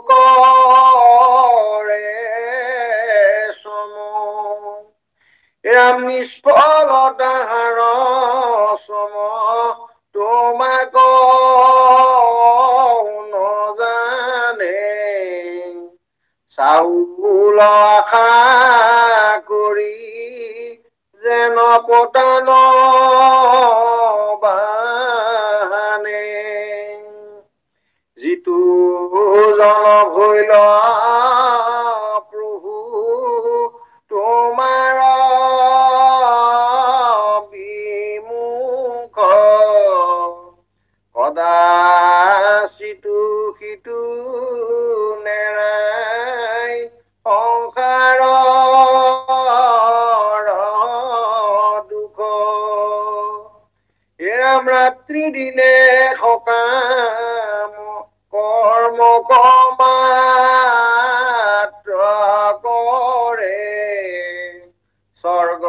কৰে চম ৰাম নিষ্ফল তাহাৰ চম তোমাক নজানে চাউল আশা কৰি যেন পতান বাহানে যিটো জন ভৈল প্ৰভু তোমাৰ বিমুখ কদাচিতো সিটো নেৰাই সংসাৰৰ দুখ এৰাম ৰাত্ৰি দিনে সকাম কৰ্ম কমাত্ৰ কৰে স্বৰ্গ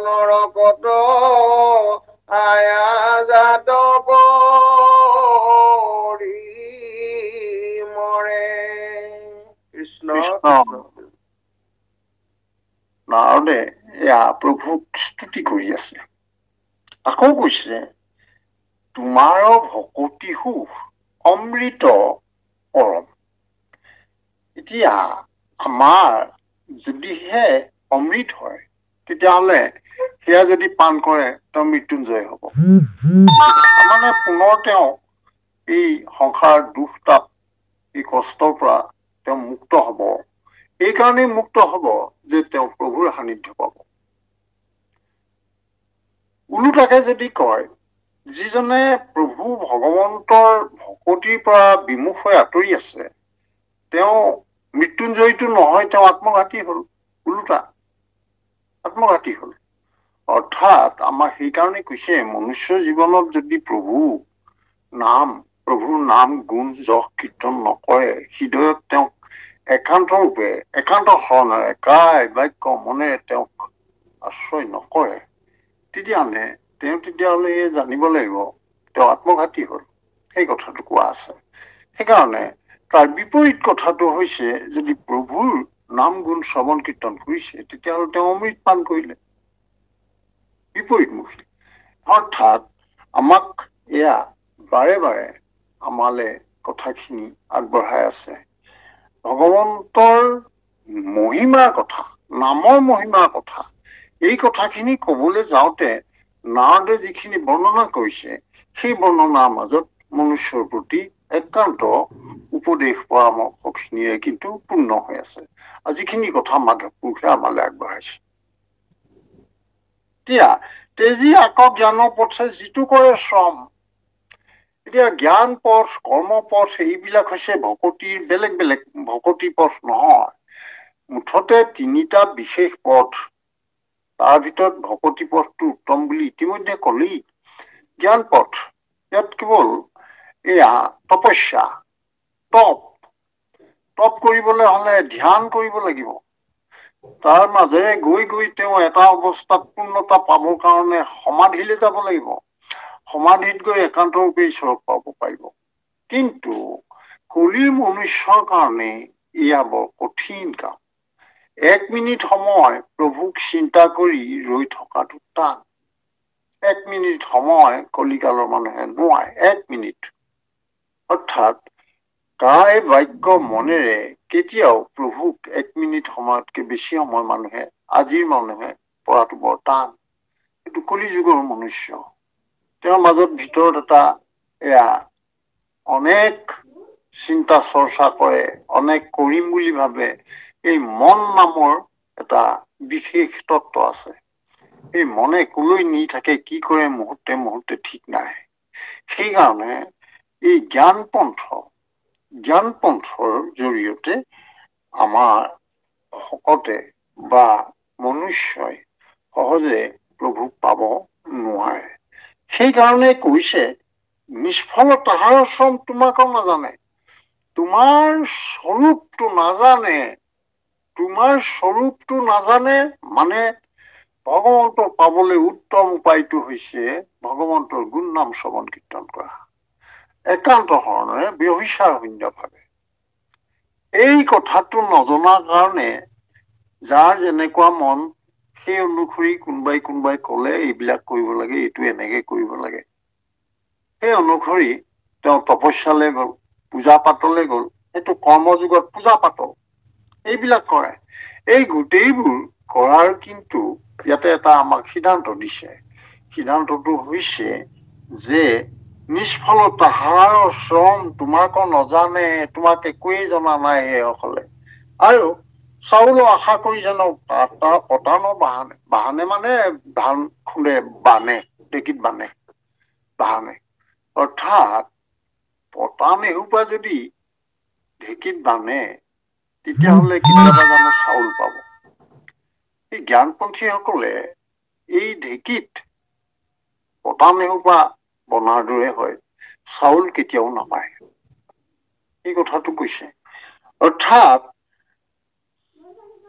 নৰকত আয়া জাত কৰি মৰে। কৃষ্ণ কৃষ্ণ। নাৰদে এয়া প্ৰভুক স্তুতি কৰি আছে। আকৌ কৈছে তোমাৰ ভকতি সুখ অমৃত পৰম। এতিয়া আমাৰ যদিহে অমৃত হয় তেতিয়াহ'লে সেয়া যদি পান কৰে তেওঁ মৃত্যুঞ্জয় হ'ব। মানে পুনৰ তেওঁ এই সংসাৰ দুখ তাপ এই কষ্টৰ পৰা তেওঁ মুক্ত হ'ব। এই কাৰণেই মুক্ত হ'ব যে তেওঁ প্ৰভুৰ সান্নিধ্য পাব। ওলোটাকে যদি কয় যিজনে প্ৰভু ভগৱন্তৰ ভকতিৰ পৰা বিমুখ হৈ আঁতৰি আছে তেওঁ মৃত্যুঞ্জয়ীটো নহয়, তেওঁ আত্মঘাতী হ'ল। ওলোটা আত্মঘাতী হ'ল। অৰ্থাৎ আমাক সেইকাৰণে কৈছে মনুষ্য জীৱনত যদি প্ৰভুৰ নাম গুণ যশ কীৰ্তন নকৰে, হৃদয়ত তেওঁক একান্ত ৰূপে একান্ত শৰণেৰে কায় বাক্য মনেৰে তেওঁক আশ্ৰয় নকৰে তেতিয়াহ'লে জানিব লাগিব তেওঁ আত্মঘাতী হ'ল। সেই কথাটো কোৱা আছে। সেইকাৰণে তাৰ বিপৰীত কথাটো হৈছে যদি প্ৰভুৰ নাম গুণ শ্ৰৱণ কীৰ্তন কৰিছে তেতিয়াহ'লে তেওঁ অমৃত পান কৰিলে। বিপৰীতমুখী। অৰ্থাৎ আমাক এয়া বাৰে বাৰে আমালে কথাখিনি আগবঢ়াই আছে। ভগৱন্তৰ মহিমাৰ কথা, নামৰ মহিমাৰ কথা, এই কথাখিনি কবলৈ যাওঁতে নাৰদে যিখিনি বৰ্ণনা কৰিছে সেই বৰ্ণনাৰ মাজত মনুষ্যৰ প্ৰতি একান্ত উপদেশ পৰামৰ্শখিনিয়ে কিন্তু পূৰ্ণ হৈ আছে। আৰু যিখিনি কথা মাধৱ পুৰুষে আমালৈ আগবঢ়াইছে। এতিয়া তেজি আকৌ জ্ঞানৰ পথে যিটো কৰে শ্ৰম। এতিয়া জ্ঞান পথ কৰ্ম পথ এইবিলাক হৈছে ভকতিৰ বেলেগ বেলেগ ভকতি পথ নহয়। মুঠতে তিনিটা বিশেষ পথ। তাৰ ভিতৰত ভকতি পথটো উত্তম বুলি ইতিমধ্যে কলেই। জ্ঞান পথ ইয়াত কেৱল এয়া তপস্যা তপ কৰিবলৈ হলে ধ্যান কৰিব লাগিব। তাৰ মাজেৰে গৈ গৈ তেওঁ এটা অৱস্থাত পূৰ্ণতা পাবৰ কাৰণে সমাধিলৈ যাব লাগিব। সমাধিত গৈ একান্ত ৰূপে ঈশ্বৰক পাব পাৰিব। কিন্তু কলিৰ মনুষ্যৰ কাৰণে এয়া বৰ কঠিন কাম। 1 মিনিট সময় প্ৰভুক চিন্তা কৰি ৰৈ থকাটো টান। 1 মিনিট সময় কলিকালৰ মানুহে নোৱাৰে। 1 মিনিট অৰ্থাৎ কায় বাক্য মনেৰে কেতিয়াও প্ৰভুক 1 মিনিট সময়তকে বেছি সময় আজিৰ মানুহে পঢ়াটো বৰ টান। এইটো কলি যুগৰ মনুষ্য। তেওঁৰ মাজত ভিতৰত এটা এয়া অনেক চিন্তা চৰ্চা কৰে, অনেক কৰিম বুলি ভাবে। এই মন নামৰ এটা বিশেষ তত্ত্ব আছে। এই মনে কলৈ নি থাকে, কি কৰে মুহূৰ্তে মুহূৰ্তে ঠিক নাই। সেইকাৰণে এই জ্ঞান পন্থৰ জৰিয়তে আমাৰ শকতে বা মনুষ্যই সহজে প্ৰভুক পাব নোৱাৰে। সেইকাৰণে কৈছে, নিষ্ফল তাহাৰ শ্ৰম তোমাকো নাজানে। তোমাৰ স্বৰূপটো নাজানে, মানে ভগৱন্তক পাবলৈ উত্তম উপায়টো হৈছে ভগৱন্তৰ গুণ নাম শ্ৰৱণ কীৰ্তন কৰা, একান্ত ধৰণেৰে ব্যভিচাৰ শূন্যভাৱে। এই কথাটো নজনাৰ কাৰণে যাৰ যেনেকুৱা মন সেই অনুসৰি কোনোবাই কলে এইবিলাক কৰিব লাগে, এইটো এনেকে কৰিব লাগে, সেই অনুসৰি তেওঁ তপস্যালৈ গল, পূজা পাতলে গল, সেইটো কৰ্মযুগত পূজা পাতল এইবিলাক কৰে। এই গোটেইবোৰ কৰাৰ কিন্তু ইয়াতে এটা আমাক সিদ্ধান্ত দিছে। সিদ্ধান্তটো হৈছে যে নিষ্ফল তাহাৰ শ্ৰম তোমাকো নজানে, তোমাক একোৱেই জনা নাই সেইসকলে। আৰু চাউলো আশা কৰি জানো পতা বাহানে মানে ধান খুন্দে, বানে, ঢেঁকীত বানে, বাহানে। অৰ্থাৎ পতান এসোপা যদি ঢেঁকীত বানে তেতিয়াহলে কেতিয়াবা জানো চাউল পাব? এই জ্ঞানপন্থীসকলে এই ঢেঁকীত পতান এসোপা বনাৰ দৰে হয়, চাউল কেতিয়াও নাপায়, এই কথাটো কৈছে। অৰ্থাৎ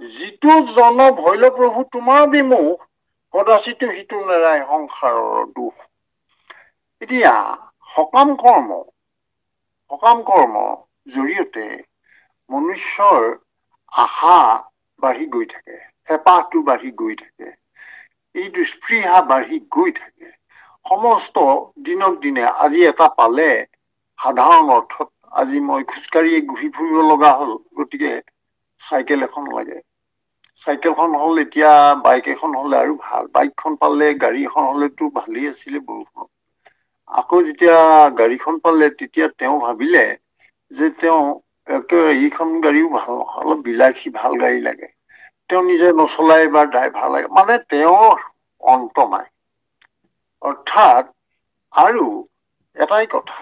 যিটো জন ভৈল প্ৰভু তোমাৰ বিমুখ, কদাচিতো সিটো নেৰাই সংসাৰৰ দুখ। এতিয়া সকাম কৰ্ম জৰিয়তে মনুষ্যৰ আশা বাঢ়ি গৈ থাকে, হেঁপাহটো বাঢ়ি গৈ থাকে, এইটো স্পৃহা বাঢ়ি গৈ থাকে। সমস্ত দিনক দিনে আজি এটা পালে, সাধাৰণ অৰ্থত আজি মই খোজকাঢ়িয়ে ঘূৰি ফুৰিব লগা হ'ল, গতিকে চাইকেল এখন লাগে। চাইকেলখন হ'ল, এতিয়া বাইক এখন হলে আৰু ভাল, বাইকখন পালে, গাড়ী এখন হলেতো ভালেই আছিলে বৰষুণত। আকৌ যেতিয়া গাড়ীখন পালে তেতিয়া তেওঁ ভাবিলে যে তেওঁ এইখন গাড়ীও ভাল নহয়, অলপ বিলাসী ভাল গাড়ী লাগে। তেওঁ নিজে নচলাই বা ড্ৰাইভাৰ লাগে, মানে তেওঁৰ অন্ত নাই। অৰ্থাৎ আৰু এটাই কথা,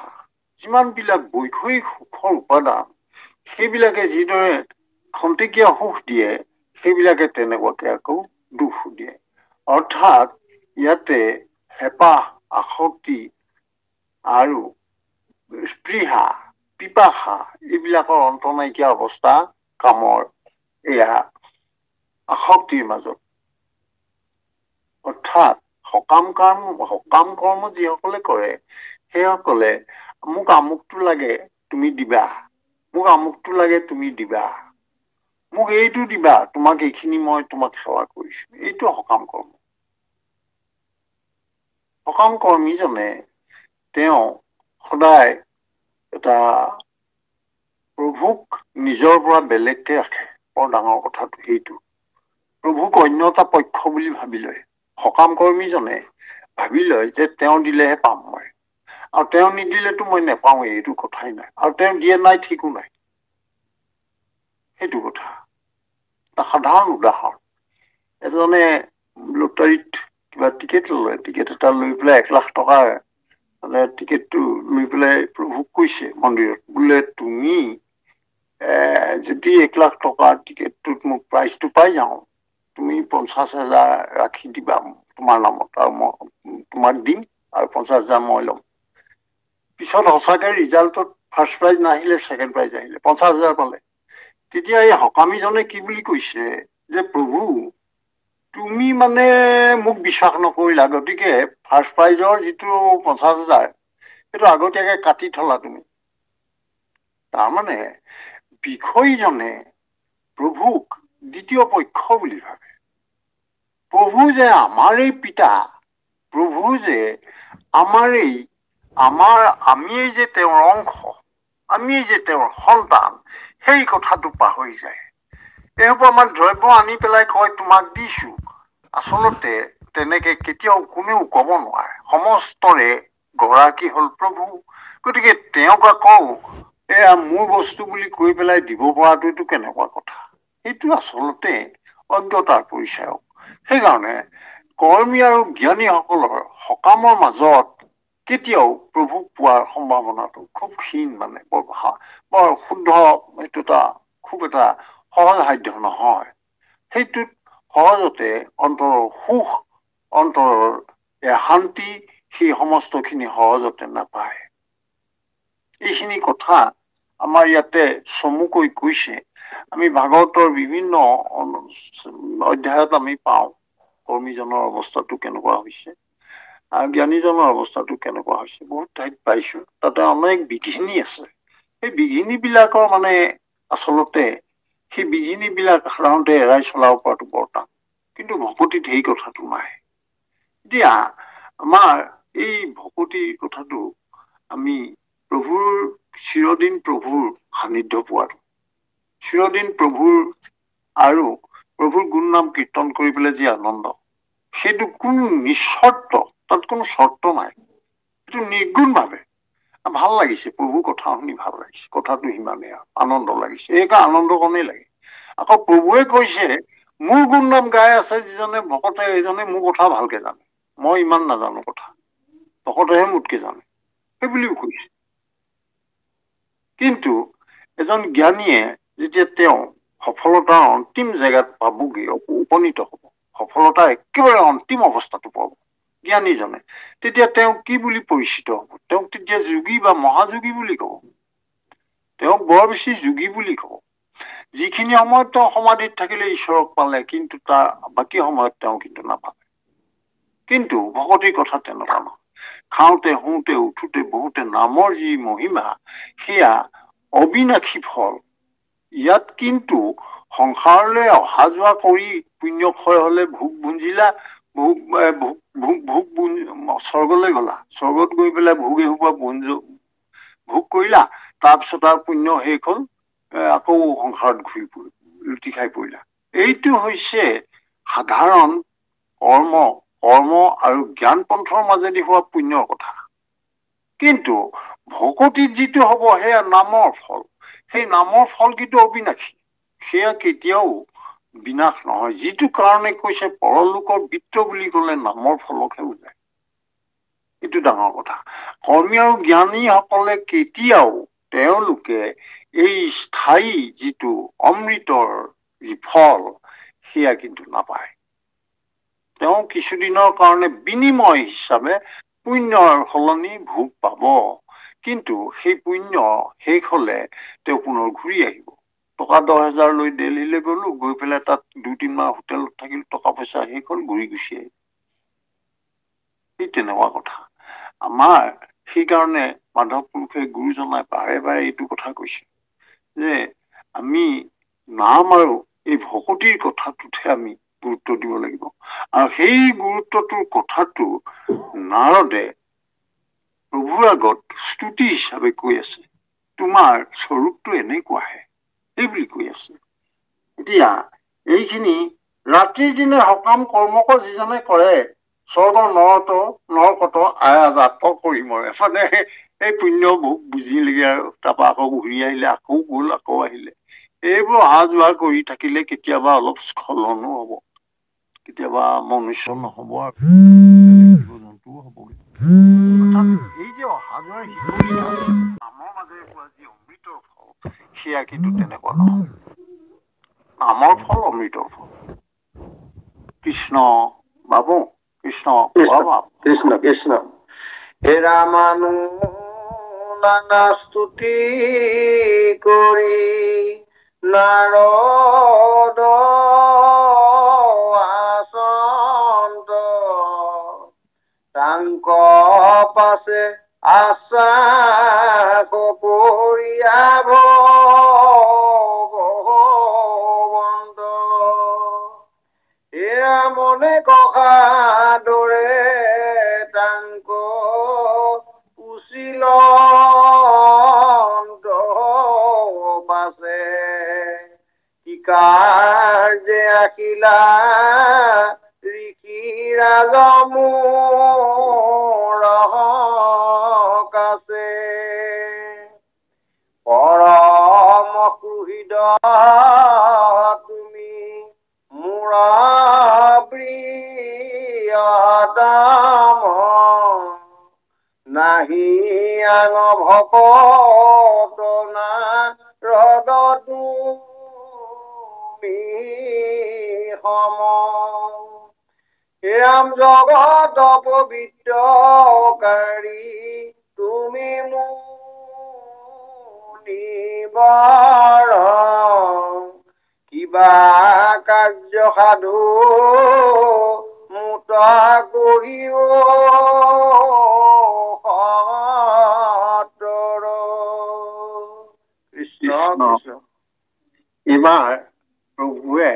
যিমান বিলাক বৈষয়িক সুখৰ উপাদান সেইবিলাকে যিদৰে খন্তেকীয়া সুখ দিয়ে, সেইবিলাকে তেনেকুৱাকে আকৌ দুখ দিয়ে। অৰ্থাৎ ইয়াতে হেঁপাহ, আসক্তি আৰু স্পৃহা, পিপাসা এইবিলাকৰ অন্ত নাইকিয়া অৱস্থা কামৰ এয়া আসক্তিৰ মাজত। অৰ্থাৎ সকাম কৰ্ম যিসকলে কৰে সেইসকলে মোক আমুকটো লাগে তুমি দিবা, মোক আমুকটো লাগে তুমি দিবা, মোক এইটো দিবা, তোমাক এইখিনি মই তোমাক সেৱা কৰিছো, এইটো সকাম কৰ্ম। সকাম কৰ্মীজনে তেওঁ সদায় এটা প্ৰভুক নিজৰ পৰা বেলেগকে ৰাখে, বৰ ডাঙৰ কথাটো সেইটো। প্ৰভুক অন্য এটা পক্ষ বুলি ভাবি লয়। সকাম কৰ্মীজনে ভাবি লয় যে তেওঁ দিলেহে পাম মই, আৰু তেওঁ নিদিলেতো মই নেপাওঁৱেই, এইটো কথাই নাই, আৰু তেওঁ দিয়ে নাই ঠিকো নাই, সেইটো কথা। এটা সাধাৰণ উদাহৰণ, এজনে লটাৰীত কিবা টিকেট ললে, টিকেট এটা লৈ পেলাই 1,00,000 টকা মানে টিকেটটো লৈ পেলাই প্ৰভুক কৈছে মন্দিৰত, বোলে তুমি যদি 1,00,000 টকাৰ টিকেটটোত মোক প্ৰাইজটো পাই যাওঁ, তুমি 50,000 ৰাখি দিবা তোমাৰ নামত, আৰু মই তোমাক দিম, আৰু 50,000 মই ল'ম। পিছত সঁচাকে ৰিজাল্টত ফাৰ্ষ্ট প্ৰাইজ নাহিলে, ছেকেণ্ড প্ৰাইজ আহিলে, 50,000 পালে। তেতিয়া এই সকামীজনে কি বুলি কৈছে যে প্ৰভু তুমি মানে মোক বিশ্বাস নকৰিলা, গতিকে ফাৰ্ষ্ট প্ৰাইজৰ যিটো 50,000 সেইটো আগতীয়াকে কাটি থলা তুমি। তাৰমানে বিষয়ীজনে প্ৰভুক দ্বিতীয় পক্ষ বুলি ভাবে। প্ৰভু যে আমাৰেই পিতা, প্ৰভু যে আমিয়েই যে তেওঁৰ অংশ, আমিয়েই যে তেওঁৰ সন্তান, সেই কথাটো পাহৰি যায়। এইসোপা আমাৰ দ্ৰব্য আনি পেলাই কয় তোমাক দিছো, আচলতে তেনেকে কেতিয়াও কোনেও কব নোৱাৰে। সমস্তৰে গৰাকী হল প্ৰভু, গতিকে তেওঁক আকৌ এয়া মোৰ বস্তু বুলি কৈ পেলাই দিব পৰাটোতো কেনেকুৱা কথা, সেইটো আচলতে অজ্ঞতাৰ পৰিচায়ক। সেইকাৰণে কৰ্মী আৰু জ্ঞানীসকলৰ সকামৰ মাজত কেতিয়াও প্ৰভুক পোৱাৰ সম্ভাৱনাটো খুব ক্ষীণ, মানে বৰ শুদ্ধ, এইটো খুব এটা সহজসাধ্য নহয়। সেইটোত সহজতে অন্তৰৰ সুখ, অন্তৰৰ শান্তি, সেই সমস্তখিনি সহজতে নাপায়। এইখিনি কথা আমাৰ ইয়াতে চমুকৈ কৈছে। আমি ভাগৱতৰ বিভিন্ন অধ্যায়ত আমি পাওঁ কৰ্মীজনৰ অৱস্থাটো কেনেকুৱা হৈছে, জ্ঞানীজনৰ অৱস্থাটো কেনেকুৱা হৈছে, বহুত ঠাইত পাইছো। তাতে অনেক বিঘিনি আছে। সেই বিঘিনি বিলাকৰ মানে আচলতে সেই বিঘিনি বিলাক সাধাৰণতে এৰাই চলাব পৰাটো বৰ টান, কিন্তু ভকতিত সেই কথাটো নাই। এতিয়া আমাৰ এই ভকতিৰ কথাটো আমি প্ৰভুৰ চিৰদিন প্ৰভুৰ সান্নিধ্য পোৱাটো, চিৰদিন প্ৰভুৰ আৰু প্ৰভুৰ গুণ নাম কীৰ্তন কৰি পেলাই যি আনন্দ, সেইটো কোনো নিস্বৰ্ত, তাত কোনো চৰ্ত নাই। সেইটো নিৰ্গুণ ভাৱে ভাল লাগিছে, প্ৰভুৰ কথা শুনি ভাল লাগিছে, কথাটো সিমানেই আৰু আনন্দ লাগিছে, এইকা আনন্দ কণেই লাগে। আকৌ প্ৰভুৱে কৈছে, মোৰ গুণ নাম গাই আছে যিজনে ভকতে, এইজনে মোৰ কথা ভালকে জানে, মই ইমান নাজানো কথা, ভকতেহে মোতকে জানে, সেই বুলিও কৈছে। কিন্তু এজন জ্ঞানীয়ে যেতিয়া তেওঁ সফলতাৰ অন্তিম জেগাত পাবগৈ, উপনীত হব, সফলতাৰ একেবাৰে অন্তিম অৱস্থাটো পাব জ্ঞানীজনে, তেতিয়া তেওঁ কি বুলি পৰিচিত হব? তেওঁক তেতিয়া যোগী বা মহাযোগী বুলি কব, তেওঁক বৰ বেছি যোগী বুলি কব। যিখিনি সময়ত তেওঁ সমাধিত থাকিলে ঈশ্বৰক পালে, কিন্তু তাৰ বাকী সময়ত তেওঁ কিন্তু নাপালে। কিন্তু ভকতিৰ কথা তেনেকুৱা নহয়। খাওঁতে, শুওঁতে, উঠোতে, বহুতে নামৰ যি মহিমা, সেয়া অবিনাশী ফল। ইয়াত কিন্তু সংসাৰলৈ অহা যোৱা কৰি পুণ্যক্ষয় হলে ভোগ ভুঞ্জিলা, স্বৰ্গলৈ গলা, স্বৰ্গত গৈ পেলাই ভোগ এসোপা ভোগ কৰিলা, তাৰপিছত আৰু পুণ্য শেষ হল, আকৌ সংসাৰত ঘূৰি পৰিলা, লুটি খাই পৰিলা। এইটো হৈছে সাধাৰণ কৰ্ম আৰু জ্ঞান পন্থৰ মাজেদি হোৱা পুণ্যৰ কথা। কিন্তু ভকতিত যিটো হব, সেয়া নামৰ ফল। সেই নামৰ ফল কিন্তু অবিনাশী, সেয়া কেতিয়াও বিনাশ নহয়। যিটো কাৰণে কৈছে পৰলোকৰ বৃত্ত বুলি কলে নামৰ ফলকহে বুজায়, এইটো ডাঙৰ কথা। কৰ্মী আৰু জ্ঞানীসকলে কেতিয়াও তেওঁলোকে এই স্থায়ী যিটো অমৃতৰ যি ফল, সেয়া কিন্তু নাপায়। তেওঁ কিছুদিনৰ কাৰণে বিনিময় হিচাপে পুণ্যৰ সলনি ভোগ পাব, কিন্তু সেই পুণ্য শেষ হলে তেওঁ পুনৰ ঘূৰি আহিব। টকা 10,000 লৈ দিল্লীলৈ গলো, গৈ পেলাই তাত 2-3 মাহ হোটেলত থাকিলো, টকা পইচা শেষ হল, ঘূৰি গুচি আহিলো। সেই তেনেকুৱা কথা। আমাৰ সেইকাৰণে মাধৱ পুৰুষে গুৰুজনাই বাৰে বাৰে এইটো কথা কৈছে যে আমি নাম আৰু এই ভকতিৰ কথাটোতহে আমি গুৰুত্ব দিব লাগিব। আৰু সেই গুৰুত্বটোৰ কথাটো নাৰদে প্ৰভুৰ আগত স্তুতি হিচাপে কৈ আছে, তোমাৰ স্বৰূপটো এনেকুৱাহে, এই বুলি কৈ আছে। এতিয়া এইখিনি ৰাতিৰ দিনে সকাম কৰ্মক যিজনে কৰে, স্বৰ্গৰ নৰকত আয়াজাত কৰি মৰে, মানে এই পুণ্য ভোগ বুজিলেগে আৰু তাৰপৰা আকৌ ঘূৰি আহিলে, আকৌ গল, আকৌ আহিলে। এইবোৰ অহা যোৱা কৰি থাকিলে কেতিয়াবা অলপ স্খলনো হব, কেতিয়াবা মনুষ্য নহব, আৰু জীৱ জন্তুও হবগে। এই যে অহা যোৱাৰ নামৰ মাজেৰে পোৱা যি অমৃতৰ ফল, সেয়া কিন্তু তেনেকুৱা নহয়। নামৰ ফল অমৃতৰ ফল। কৃষ্ণ বাবু, কৃষ্ণ কৃষ্ণ কৃষ্ণ। হে ৰামানু নানা স্তুতি কৰি নাৰদ আচন্ত, তাংক পাছে আশা কপৰিয়া ভগৱন্ত, এয়া মনে কহা দৰে তাংক পুছিল পাছে, কি কাৰ্যে আখিলা ঋষি ৰাজ মোৰ কাছে, পৰম সুহৃদ তুমি মোৰ প্ৰিয় হিয়াং ভকতনা হ্ৰদতো সম ৰাম জগত পবিত্ৰকাৰী তুমি মুনিবৰ কিবা কাৰ্য সাধু মুত কহিও কৃষ্ণ কৃষ্ণ। এইবাৰ প্ৰভুৱে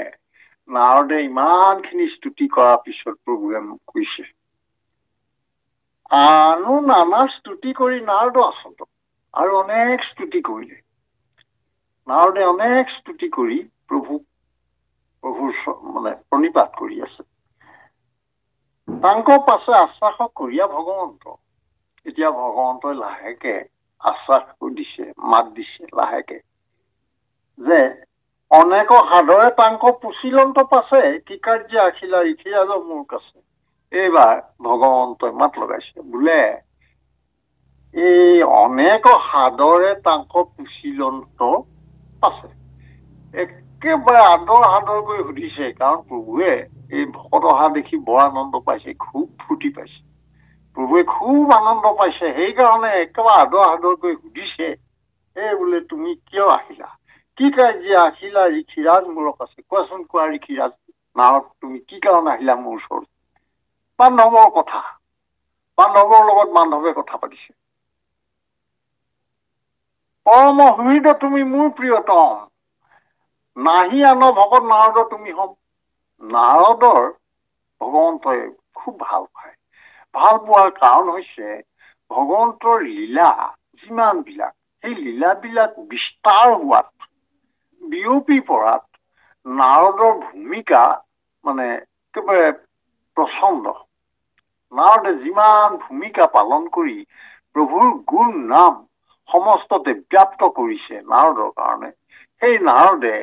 নাৰদে ইমানখিনি স্তুতি কৰাৰ পিছত প্ৰভুৱে মোক কৈছে, আনো নানা স্তুতি কৰি নাৰদ আচলত আৰু অনেক স্তুতি কৰিলে। নাৰদে অনেক স্তুতি কৰি প্ৰভুৰ মানে প্ৰণিপাত কৰি আছে। তাংকৰ পাছে আশ্বাস কৰিয়া ভগৱন্ত, এতিয়া ভগৱন্তই লাহেকে আশ্বাস দিছে, মাত দিছে লাহেকে, যে অনেক সাদৰে তাংক পুচিলন্ত পাছে কি কাৰ্য আখিলা ঋষিৰাজ মোৰ কাছে। এইবাৰ ভগৱন্তই মাত লগাইছে, বোলে এই অনেক সাদৰে তাংক পুচিলন্ত পাছে। একেবাৰে আদৰ কৰি সুধিছে, কাৰণ প্ৰভুৱে এই ভকত অহা দেখি বৰ আনন্দ পাইছে, খুব ফূৰ্তি পাইছে। প্ৰভুৱে খুব আনন্দ পাইছে, সেইকাৰণে একেবাৰে আদৰ কৰি সুধিছে, এই বোলে তুমি কিয় আহিলা, কি কাৰ্যে আহিলা ঋষিৰাজ মূৰক আছে, কোৱাচোন কোৱা ঋষিৰাজ নাৰদ, তুমি কি কাৰণে আহিলা মোৰ ওচৰত। বান্ধৱৰ কথা, বান্ধৱৰ লগত বান্ধৱে কথা পাতিছে। পৰম হৃদ তুমি মোৰ প্ৰিয়তম, নাহি আন ভকত নাৰদ তুমি হম। নাৰদৰ ভগৱন্তই খুব ভাল পায়। ভাল পোৱাৰ কাৰণ হৈছে ভগৱন্তৰ লীলা যিমান বিলাক, সেই লীলাবিলাক বিস্তাৰ হোৱাত, বিয়পি পৰাত নাৰদৰ ভূমিকা মানে একেবাৰে প্ৰচণ্ড। নাৰদে যিমান ভূমিকা পালন কৰি প্ৰভুৰ গুণ নাম সমস্ততে ব্যাপ্ত কৰিছে নাৰদৰ কাৰণে, সেই নাৰদে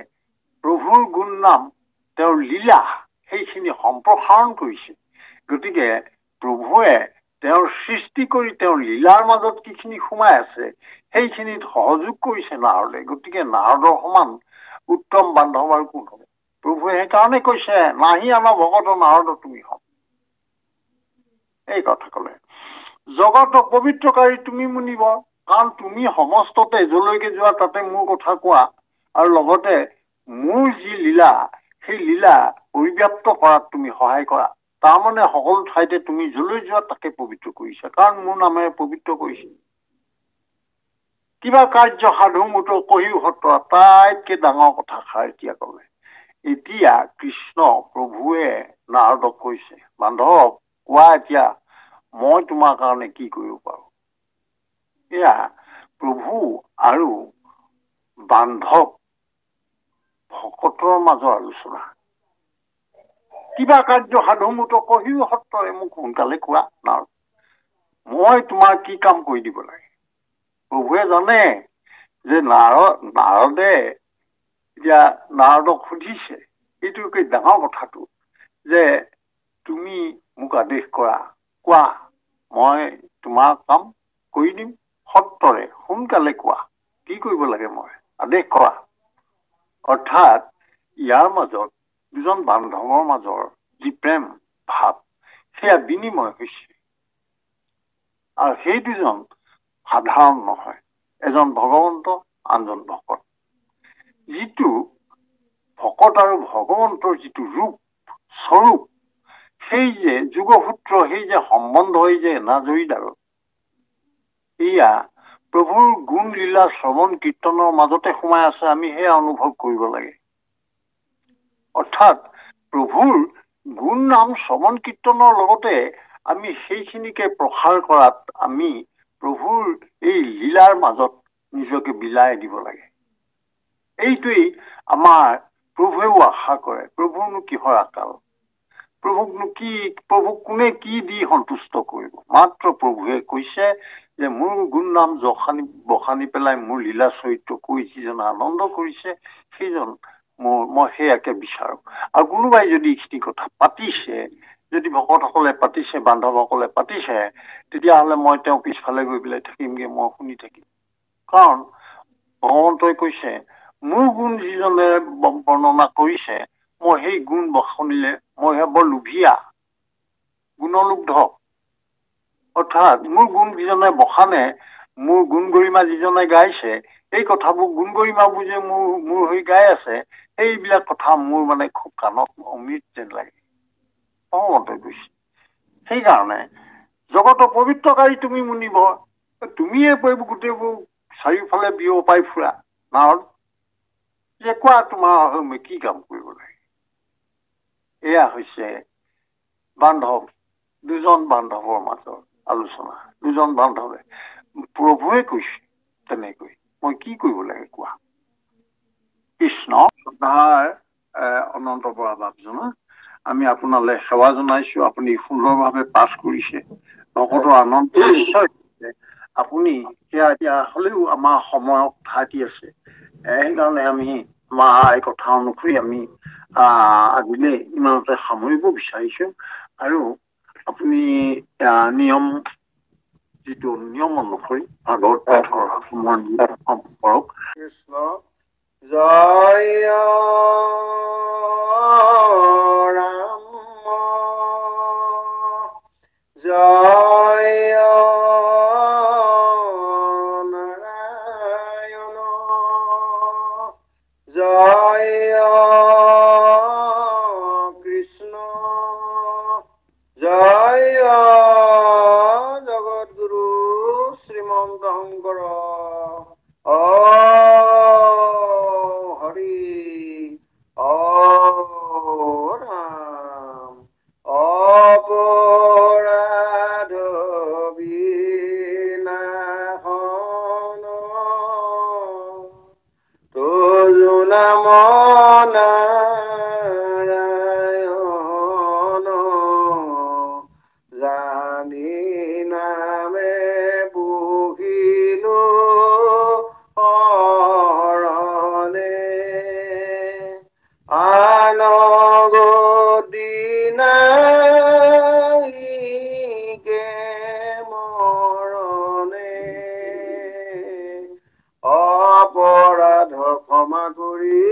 প্ৰভুৰ গুণ নাম, তেওঁৰ লীলা, সেইখিনি সম্প্ৰসাৰণ কৰিছে। গতিকে প্ৰভুৱে তেওঁৰ সৃষ্টি কৰি তেওঁৰ লীলাৰ মাজত কিখিনি সোমাই আছে, সেইখিনিত সহযোগ কৰিছে নাৰদে। গতিকে নাৰদৰ সমান উত্তম বান্ধৱ আৰু কোন হ'ব। প্ৰভুৱে সেইকাৰণে কৈছে, নাহি আন ভকত নাৰদ তুমি হম। এই কথা কলে। জগত পবিত্ৰকাৰী তুমি মুনিবৰ, কাৰণ তুমি সমস্ততে যলৈকে যোৱা তাতে মোৰ কথা কোৱা, আৰু লগতে মোৰ যি লীলা, সেই লীলা পৰিব্যাপ্ত কৰাত তুমি সহায় কৰা। তাৰমানে সকলো ঠাইতে তুমি যলৈ যোৱা তাকে পবিত্ৰ কৰিছা, কাৰণ মোৰ নামেৰে পবিত্ৰ কৰিছে। কিবা কাৰ্য সাধু মুঠ কহিও সত্ৰ, আটাইতকে ডাঙৰ কথা খাৰ এতিয়া কলে। এতিয়া কৃষ্ণ প্ৰভুৱে নাৰদক কৈছে, বান্ধৱ কোৱা এতিয়া মই তোমাৰ কাৰণে কি কৰিব পাৰো। এয়া প্ৰভু আৰু বান্ধৱ ভকতৰ মাজৰ আলোচনা। কিবা কাৰ্য সাধু মুঠ কহিও সত্ৰৰে, মোক সোনকালে কোৱা নাৰদ, মই তোমাৰ কি কাম কৰি দিব লাগে। প্ৰভুৱে জানে যে নাৰদে এতিয়া নাৰদক সুধিছে, এইটো কি ডাঙৰ কথাটো, যে তুমি মোক আদেশ কৰা, কোৱা, মই তোমাৰ কাম কৰি দিম সত্ৰৰে, সোনকালে কোৱা কি কৰিব লাগে, মই আদেশ কৰা। অৰ্থাৎ ইয়াৰ মাজত দুজন বান্ধৱৰ মাজৰ যি প্ৰেম ভাৱ, সেয়া বিনিময় হৈছে। আৰু সেই দুজন সাধাৰণ নহয়, এজন ভগৱন্ত, আনজন ভকত। যিটো ভকত আৰু ভগৱন্তৰ যিটো ৰূপ স্বৰূপ, সেই যে যুগসূত্ৰ, সেই যে সম্বন্ধ, এই যে এনাজৰীডাল, এয়া প্ৰভুৰ গুণ লীলা শ্ৰৱণ কীৰ্তনৰ মাজতে সোমাই আছে। আমি সেয়া অনুভৱ কৰিব লাগে। অৰ্থাৎ প্ৰভুৰ গুণ নাম শ্ৰৱণ কীৰ্তনৰ লগতে আমি সেইখিনিকে প্ৰসাৰ কৰাত আমি প্ৰভুৰ এই লীলাৰ মাজত নিজকে বিলাই দিব লাগে। এইটোৱেই আমাৰ প্ৰভুৱেও আশা কৰে। প্ৰভুৰনো কিহৰ আকাল, প্ৰভুক কোনে কি দি সন্তুষ্ট কৰিব। মাত্ৰ প্ৰভুৱে কৈছে যে মোৰ গুণ নাম বখানি পেলাই মোৰ লীলা চৰিত্ৰ কৈ যিজন আনন্দ কৰিছে, সেইজন মই সেয়াকে বিচাৰো। আৰু কোনোবাই যদি এইখিনি কথা পাতিছে যদি ভকতসকলে পাতিছে, বান্ধৱসকলে পাতিছে, তেতিয়াহ'লে মই তেওঁ পিছফালে গৈ পেলাই থাকিমগে, মই শুনি থাকিম। কাৰণ ভগৱন্তই কৈছে মোৰ গুণ যিজনে বৰ্ণনা কৰিছে, মই সেই গুণ শুনিলে মইহে বৰ লোভীয়া, গুণলুব্ধ। অৰ্থাৎ মোৰ গুণ যিজনে বখানে, মোৰ গুণ গৰিমা যিজনে গাইছে, এই কথাবোৰ গুণ গৰিমাবোৰ যে মোৰ হৈ গাই আছে, সেইবিলাক কথা মোৰ মানে খুব কাণত অমৃত যেন লাগে। ভগৱন্তই কৈছে। সেইকাৰণে জগতৰ পবিত্ৰকাৰী তুমি মুনিব, তুমিয়ে গোটেইবোৰ চাৰিওফালে বিয়পাই ফুৰা নাৰদ, যে কোৱা তোমাৰ হৈ মই কি কাম কৰিব লাগে। এয়া হৈছে বান্ধৱ, দুজন বান্ধৱৰ মাজৰ আলোচনা। দুজন বান্ধৱে, প্ৰভুৱে কৈছে তেনেকৈ, মই কি কৰিব লাগে কোৱা। কৃষ্ণ শ্ৰদ্ধাৰ অনন্ত বৰা বাপজনা, আমি আপোনালৈ সেৱা জনাইছো। আপুনি সুন্দৰভাৱে পাঠ কৰিছে, ভকতৰ আনন্দ নিশ্চয়। আপুনি সেয়া এতিয়া হলেও আমাৰ সময়ত ঠাইতি আছে, সেইকাৰণে আমি আমাৰ এই কথা অনুসৰি আমি আজিলে ইমানতে সামৰিব বিচাৰিছো। আৰু আপুনি নিয়ম, যিটো নিয়ম অনুসৰি ভাগৱত পাঠৰ কৰক। কৃষ্ণ জয় ৰাম, জয় নাৰায়ণ, জয় কৃষ্ণ, জয় জগদ্গুৰু শ্ৰীমন্ত শংকৰ। হৰি ৰাম, অপৰাধ বিনাশন, তোজো নাম নাৰায়ণ, জানি নামে পুহিলো শৰণে, আন গতি নাইকে মৰণে, অপৰাধ ক্ষমা কৰি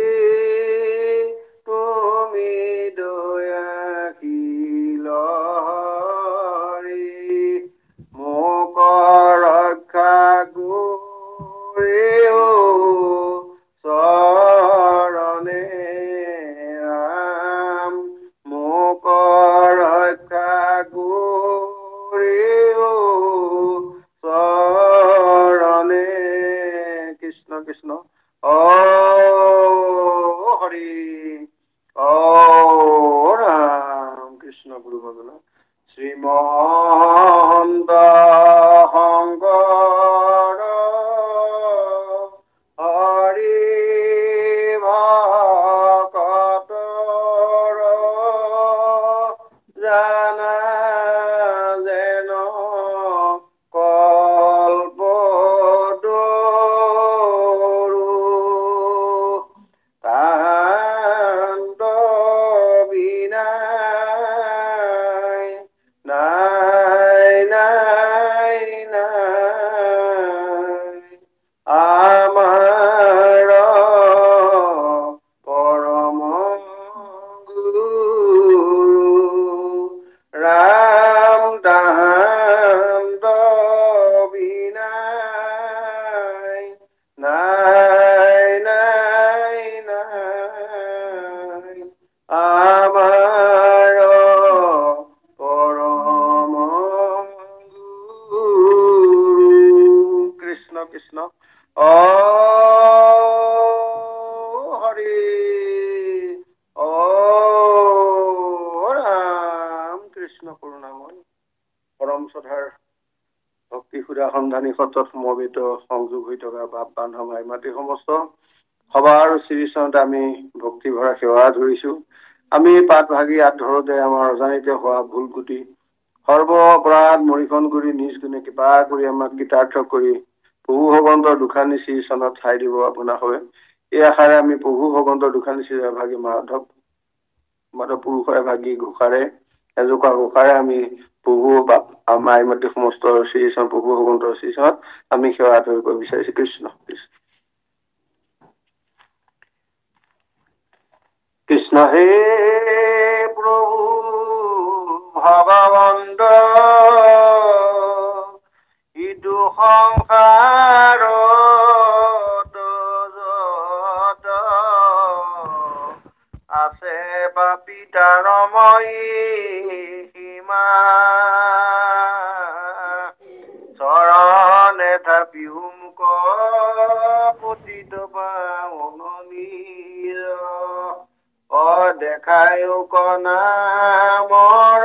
তুমি দয়াশীল হৰি, মোক ৰক্ষা কৰি চৰণে, ৰাম মোক ৰক্ষা কৰি চৰণে। কৃষ্ণ কৃষ্ণ, হৰি ৰাম। কৃষ্ণ গুৰু ভজনা শ্ৰীমন্ত শংকৰ হৰি ভকতৰ জানা যেন কল্পতৰু, তাহান্ত বিনাই নাই নাই নাই, আমাৰ পৰম গুৰু ৰাম, তাহান্ত বিনাই নাই নাই নাই, আমাৰ পৰম গুৰু। কৃষ্ণ কৃষ্ণ, হৰি ৰাম। কৃষ্ণ কৰুণাময় পৰম শ্ৰদ্ধাৰ ভক্তি সুধা সন্ধানী সত্ৰত সমবেত সংযোগ হৈ থকা বাপ বান্ধৱ ভাই মাতৃ সমস্ত সবাৰ শ্ৰীচৰণতে আমি ভক্তি ভৰা সেৱা ধৰিছো। আমি পাত ভাগি হাত ধৰোতে আমাৰ অজানিতে হোৱা ভুল কুটি সৰ্ব অপৰাধ মৰিখন কৰি নিজ গুণে কৃপা কৰি আমাক কৃতাৰ্থ কৰি প্ৰভু ভগৱন্তৰ দুখানি শ্ৰীচৰণত ঠাই দিব আপোনাৰ হয়। এই আশাৰে আমি প্ৰভু ভগৱন্তৰ দুখানি শ্ৰী ভাগি মাধৱ পুৰুষৰে ভাগি ঘোষাৰে এজোকা ঘোষাৰে আমি প্ৰভু মাই মাটি সমস্ত শ্ৰীচৰণ প্ৰভু ভগৱন্তৰ শ্ৰীচৰণত আমি সেৱা ধৰিব বিচাৰিছো। কৃষ্ণ কৃষ্ণ কৃষ্ণ হে প্ৰভু ভগৱন্ত ইটো সংসাৰত যত আছে পাপিতাৰময়ী সীমা চৰণে থাপিও মুক পতিত পাৱন অ দেখায়ো কণা মৰ